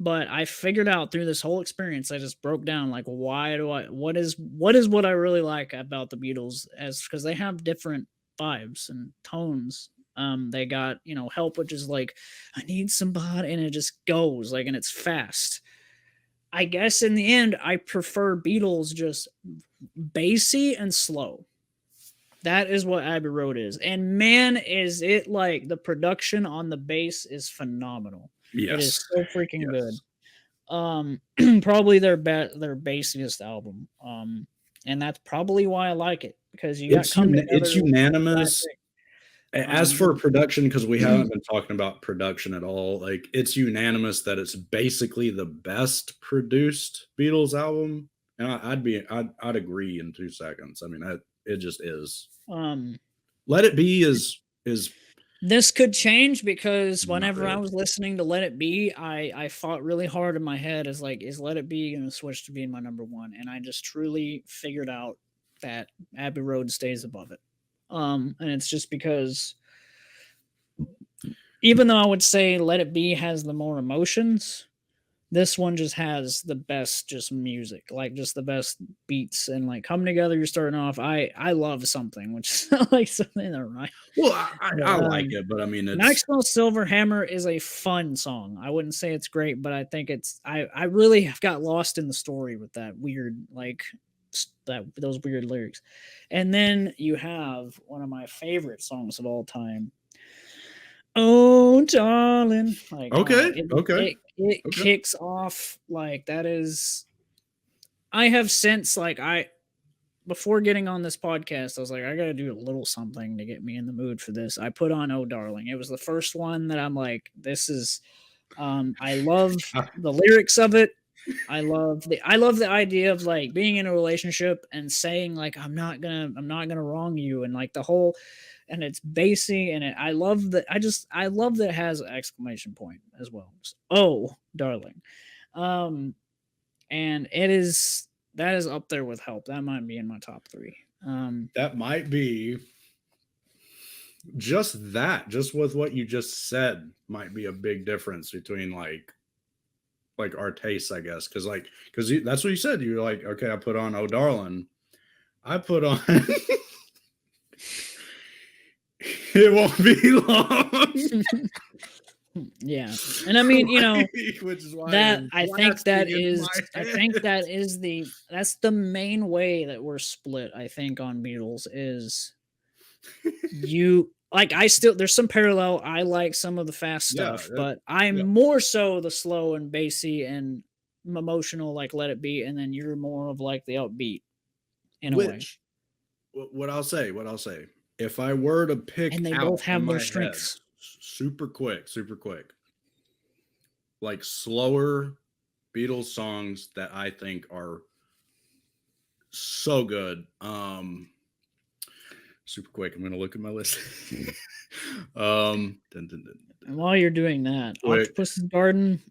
But I figured out through this whole experience, I just broke down like why do I what I really like about the Beatles, as because they have different vibes and tones. They got, Help, which is like, I need somebody, and it just goes like, and it's fast. I guess in the end, I prefer Beatles just bassy and slow. That is what Abbey Road is. And man, is it like the production on the bass is phenomenal. It is Yes. so freaking Yes. good. Probably their bassiest album. And that's probably why I like it, because you got It's Come Together. it's unanimous. As for Um, production, because we haven't been talking about production at all, like it's unanimous that it's basically the best produced Beatles album, and I'd agree in 2 seconds. I mean, it just is. um, Let It Be is This could change, because not whenever I really. was listening to Let It Be, I fought really hard in my head as like, is Let It Be gonna switch to being my number one? And I just truly figured out that Abbey Road stays above it. And it's just because, even though I would say Let It Be has the more emotions, this one just has the best just music, like just the best beats, and like Come Together, you're starting off. I love Something, which is like something that right. Well, But, I like it, but I mean, it's Maxwell Silver Hammer is a fun song. I wouldn't say it's great, but I think I really have got lost in the story with that weird, like, that those weird lyrics. And then you have one of my favorite songs of all time, "Oh Darling." Like, okay, it okay, it okay. kicks off like that is. I have since, like, I before getting on this podcast, I was like, I gotta do a little something to get me in the mood for this. I put on "Oh Darling." It was the first one that I'm like, this is. I love the lyrics of it. I love the idea of like being in a relationship and saying like, I'm not gonna wrong you, and like the whole, and it's bassy, and I love that. I love that it has an exclamation point as well. Just, "Oh Darling." Um, and that is up there with Help. That might be in my top three. That might be just with what you just said might be a big difference between like our tastes, I guess, because that's what you said. You're like, okay, I put on "Oh Darling," I put on "It Won't Be Long," Yeah, and I mean, which is why it that is I think blasting in my head. that's the main way that we're split, I think, on Beatles is, you like, I still, there's some parallel. I like some of the fast Yeah, stuff, but I'm yeah. more so the slow and bassy and emotional, like Let It Be, and then you're more of like the upbeat in a way. Which what I'll say, if I were to And pick they out both in have their my head, strengths. super quick, like slower Beatles songs that I think are so good. Super quick. I'm gonna look at my list. And while you're doing that, Quick. Octopus's Garden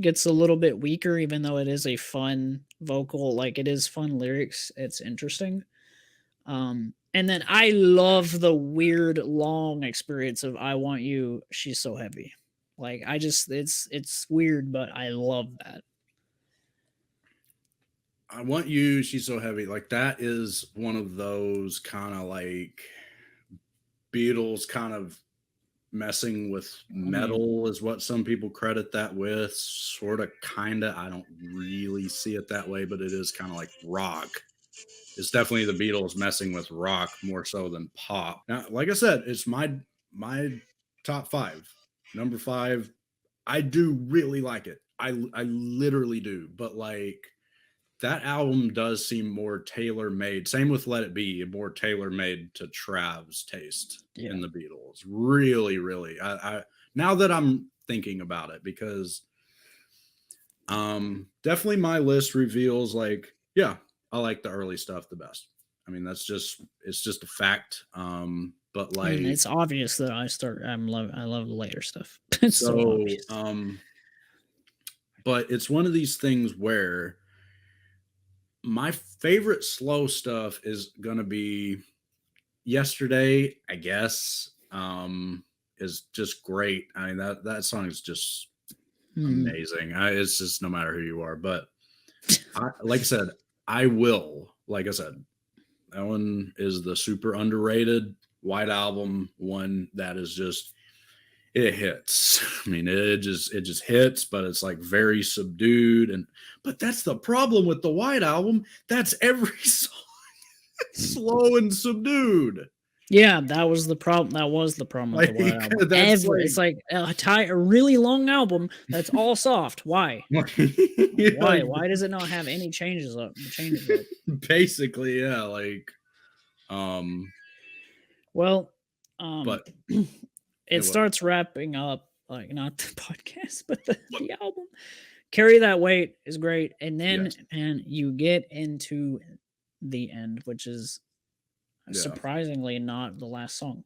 gets a little bit weaker, even though it is a fun vocal, like it is fun lyrics. It's interesting. And then I love the weird long experience of "I Want You, She's So Heavy." Like, I just, it's weird, but I love that. I Want You, She's So Heavy. Like that is one of those kind of like Beatles kind of messing with I mean, metal is what some people credit that with. Sort of, kind of. I don't really see it that way, but it is kind of like rock. It's definitely the Beatles messing with rock more so than pop. Now, like I said, it's my top five. Number five, I do really like it. I literally do, but like that album does seem more tailor made. Same with Let It Be, more tailor made to Trav's taste yeah. in the Beatles. Really, really. I now that I'm thinking about it, because definitely my list reveals like, yeah, I like the early stuff the best. I mean, it's just a fact. But I mean, like it's obvious that I love the later stuff. It's so so obvious. but it's one of these things where my favorite slow stuff is gonna be Yesterday, I guess. Is just great. I mean that song is just Hmm. amazing. It's just no matter who you are. But like I said, I will. Like I said, that one is the super underrated White Album one that is just it hits. I mean, it just hits, but it's like very subdued. And but that's the problem with the White Album. That's every song slow and subdued. Yeah, that was the problem. That was the problem with the White Like Album. that's It's like a really long album that's all soft. Why? Why? like Why does it not have any changes up? Changes up. basically, yeah, like um, Well, but it it was starts wrapping up, like not the podcast, but the album. Carry That Weight is great, and then yes, and you get into the end, which is yeah. surprisingly not the last song.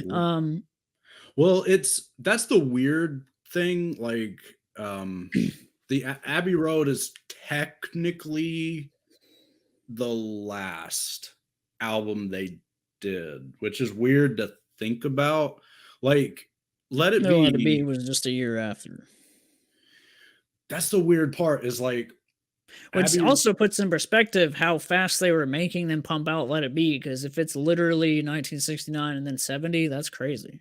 Cool. Um, Well, that's the weird thing. Like the Abbey Road is technically the last album they did, which is weird to think about. Like, Let It No Let It Be Be. was just a year after. That's the weird part. Is like Which Abbey. also puts in perspective how fast they were making them pump out Let It Be, because if it's literally 1969 and then 70, that's crazy.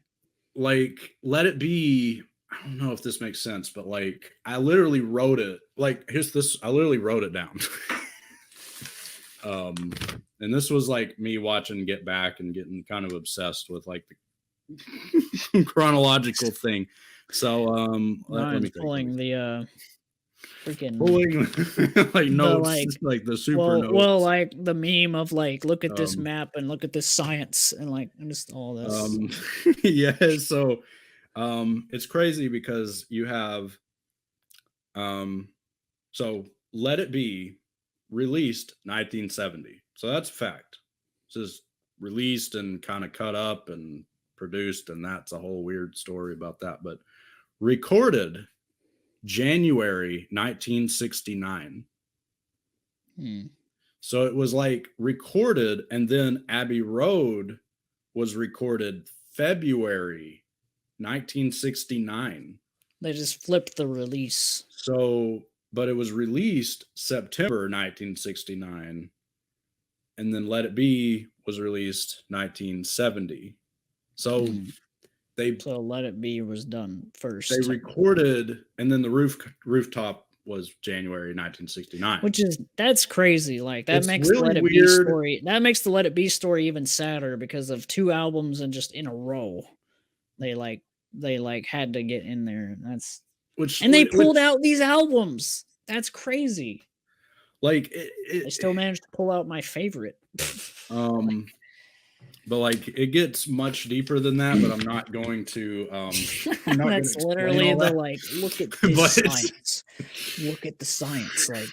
Like Let It Be, I don't know if this makes sense, but like I literally wrote it. Like here's this, I literally wrote it down. um and this was like me watching Get Back and getting kind of obsessed with like the chronological thing. So let me Ryan's think. Let me pulling think. the freaking Pulling like the notes, like like the super well, notes. like the meme of like, look at this Um map and look at this science and like just all this. um yeah, so it's crazy because you have um so Let It Be released 1970. So that's a fact. This is released and kind of cut up and produced, and that's a whole weird story about that. But recorded January 1969. Hmm. So it was like recorded, and then Abbey Road was recorded February 1969. They just flipped the release. So, but it was released September 1969, and then Let It Be was released 1970. So Hmm. they So Let It Be was done they first, technically. recorded, and then the rooftop was January 1969. Which is that's crazy. Like that It's makes the really Let It Be weird, story. That makes the Let It Be story even sadder because of two albums and just in a row. They like they like had to get in there. That's which and they pulled which out these albums. That's crazy. like They still managed to pull out my favorite. Like, um but like it gets much deeper than that, but I'm not going to I'm not going to that's explain literally all the that. like, look at this But it's science. Look at the science. Like,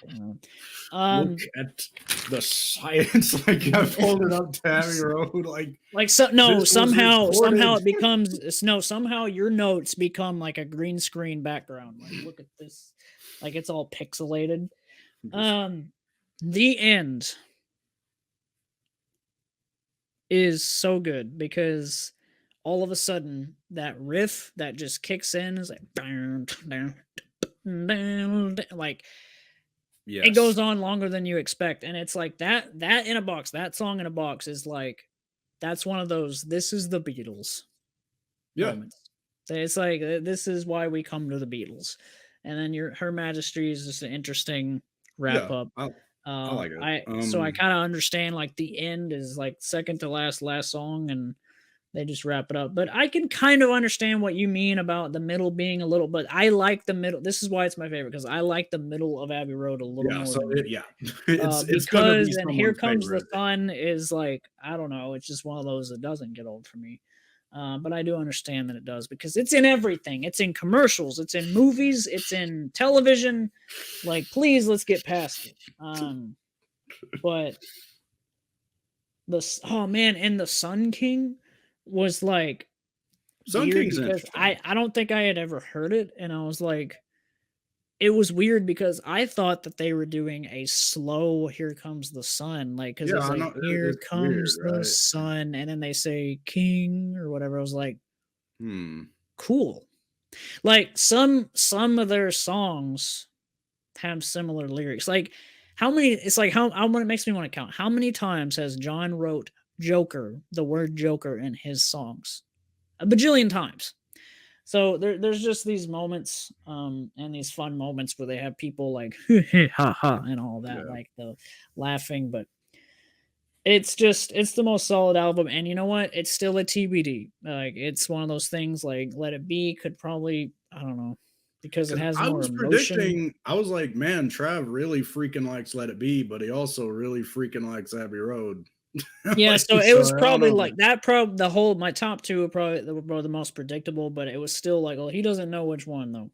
look at the science. Like I pulled it up to Abbey Road. like so no, This was somehow recorded. it becomes no, somehow your notes become like a green screen background. Like, look at this. Like it's all pixelated. Um the end is so good because all of a sudden that riff that just kicks in is like like it goes Yes. on longer than you expect, and it's like that in a box, that song in a box is like that's one of those this is the Beatles Yeah. moments. It's like this is why we come to the Beatles, and then your Her Majesty is just an interesting wrap Yeah. up. I like it. I kind of understand like the end is like second to last song, and they just wrap it up. But I can kind of understand what you mean about the middle being a little. But I like the middle. This is why it's my favorite because I like the middle of Abbey Road a little Yeah. more So than yeah, it's gonna because be then Here someone's Comes the favorite. Sun is like I don't know. It's just one of those that doesn't get old for me. But I do understand that it does because it's in everything. It's in commercials. It's in movies. It's in television. Like, please, let's get past it. But oh man, and the Sun King was like Sun weird King's because interesting. I don't think I had ever heard it, and I was like, it was weird because I thought that they were doing a slow "Here Comes the Sun," like because Yeah, it's I like know "Here it's weird, comes the right? sun," and then they say "King" or whatever. I was like, Hmm. cool. Like some of their songs have similar lyrics. Like how many? It's like how it makes me want to count. How many times has John wrote Joker, the word Joker, in his songs? A bajillion times. So there's just these moments, and these fun moments where they have people like ha ha and all that, Yeah. like the laughing. But it's the most solid album, and you know what? It's still a TBD. Like it's one of those things. Like Let It Be could probably I don't know because it Because has I more was emotion. predicting, I was like, man, Trav really freaking likes Let It Be, but he also really freaking likes Abbey Road. Yeah, Like, so it so was I don't probably know. like that. The whole my top two were the most predictable, but it was still like, well, he doesn't know which one though.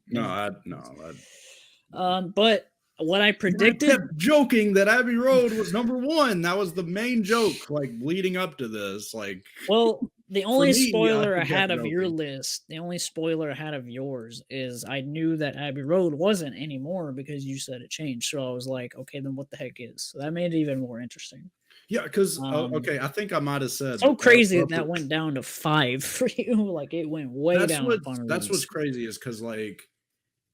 But what I And I predicted. kept joking that Abbey Road was number one. That was the main joke, like leading up to this. Like Well, the for only me, I spoiler kept ahead of your joking. list, the only spoiler ahead of yours is I knew that Abbey Road wasn't anymore because you said it changed. So I was like, okay, then what the heck is? So that made it even more interesting. Yeah, because Um, okay, I think I might have said so crazy that that went down to 5 for you. Like it went way down upon that's what's release. crazy is because like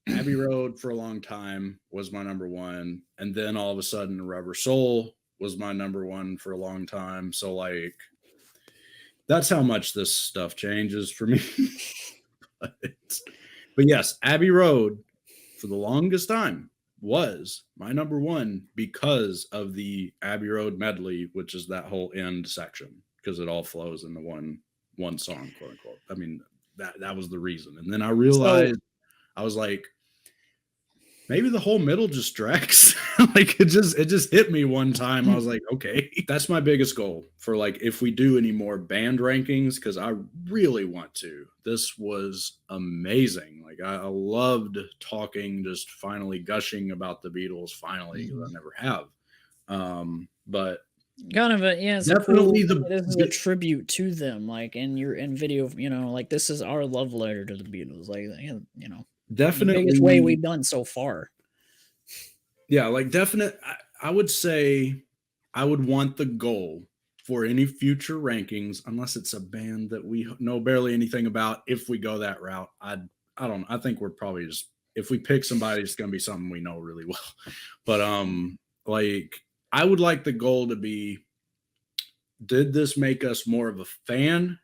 Abbey Road for a long time was my number one, and then all of a sudden Rubber Soul was my number one for a long time. So like that's how much this stuff changes for me. but, but yes, Abbey Road for the longest time was my number one because of the Abbey Road medley, which is that whole end section because it all flows into one song, quote unquote. I mean that was the reason. And then I So realized I was like, maybe the whole middle just drags. Like it just hit me one time. I was like, okay, that's my biggest goal for like if we do any more band rankings, because I really want to. This was amazing. Like I loved talking, just finally gushing about the Beatles, finally, because I never have. But kind of a yeah, it's a cool. definitely the This is a tribute to them, like in your in video. Like this is our love letter to the Beatles. Like the biggest way definitely we've done so far. yeah, like definite. I would say I would want the goal for any future rankings, unless it's a band that we know barely anything about. If we go that route, I don't. I think we're probably just if we pick somebody, it's going to be something we know really well. But like I would like the goal to be: did this make us more of a fan,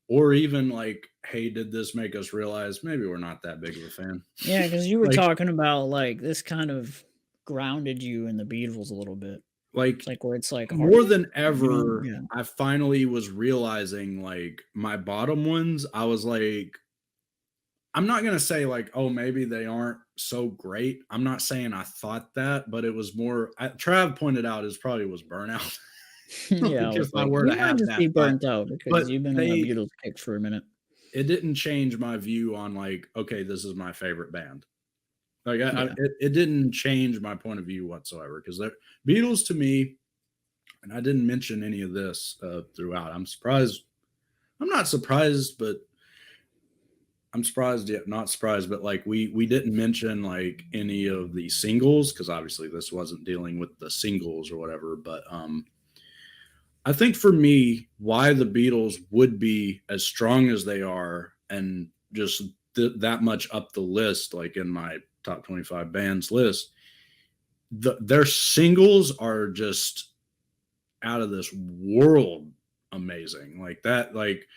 or even like, hey, did this make us realize maybe we're not that big of a fan? Yeah, because you were like talking about like this kind of grounded you in the Beatles a little bit. like It's like where it's like, are more you? than ever, Yeah. I finally was realizing like my bottom ones, I was like, I'm not going to say like, oh, maybe they aren't so great. I'm not saying I thought that, but it was more, Trav pointed out is probably was burnout. Yeah, I Like if was I like, were to you might have just that, be burnt out but because you've been on a they, Beatles kick for a minute. it didn't change my view on like, okay, this is my favorite band. Like Yeah. it didn't change my point of view whatsoever because the Beatles to me, and I didn't mention any of this throughout. I'm surprised. I'm not surprised, but I'm surprised yet not surprised. But like we didn't mention like any of the singles because obviously this wasn't dealing with the singles or whatever. But I think for me, why the Beatles would be as strong as they are and just that much up the list, like in my top 25 bands list, their singles are just out of this world amazing. Like that, like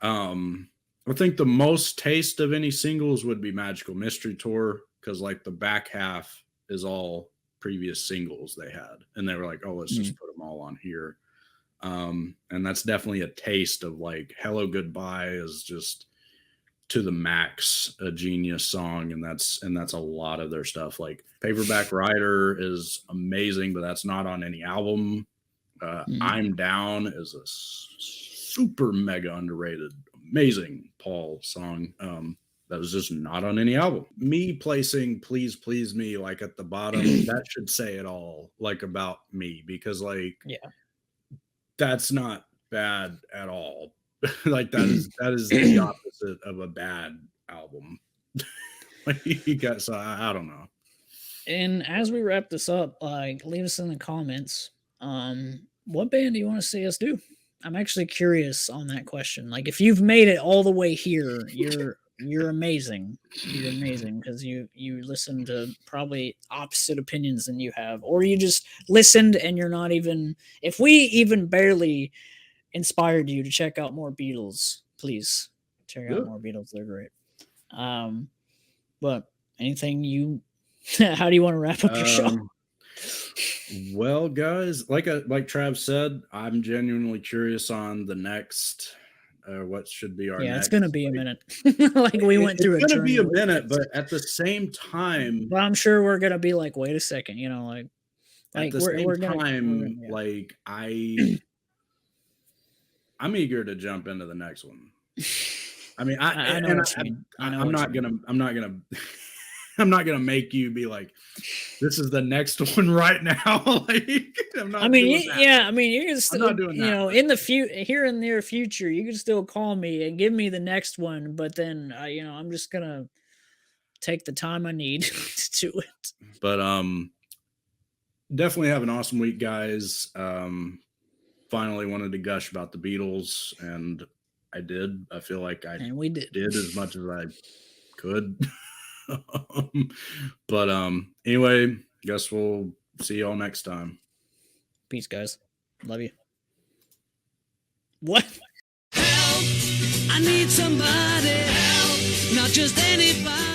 I think the most taste of any singles would be Magical Mystery Tour, because like the back half is all previous singles they had, and they were like, oh, let's just put them all on here. And that's definitely a taste of like Hello Goodbye is just to the max a genius song, and that's a lot of their stuff. Like Paperback Writer is amazing, but that's not on any album. I'm Down is a super mega underrated, amazing Paul song. That was just not on any album. Me placing Please Please Me like at the bottom, that should say it all, like about me, because like that's not bad at all. Like that is the opposite of a bad album. Like you got, so I don't know. And as we wrap this up, like leave us in the comments. What band do you want to see us do? I'm actually curious on that question. Like if you've made it all the way here, you're amazing. You're amazing because you listen to probably opposite opinions than you have, or you just listened and you're not even. If we even barely inspired you to check out more Beatles, please check out more Beatles. They're great. But anything you, how do you want to wrap up your show? Well, guys, like Trav said, I'm genuinely curious on the next. What should be our next? It's gonna be a minute. Like we went through it's gonna be a minute, but at the same time, but I'm sure we're gonna be like, wait a second, like at the same time, like I'm eager to jump into the next one. I mean, I'm not gonna I'm not gonna make you be like, this is the next one right now. Like, I'm not. I mean, you can still, I'm not doing that. in the here in the near future, you can still call me and give me the next one. But then, I'm just gonna take the time I need to do it. But definitely have an awesome week, guys. Finally wanted to gush about the Beatles, and I did. I feel like we did as much as I could. But anyway, guess we'll see y'all next time. Peace, guys. Love you. What? Help! I need somebody. Help! Not just anybody.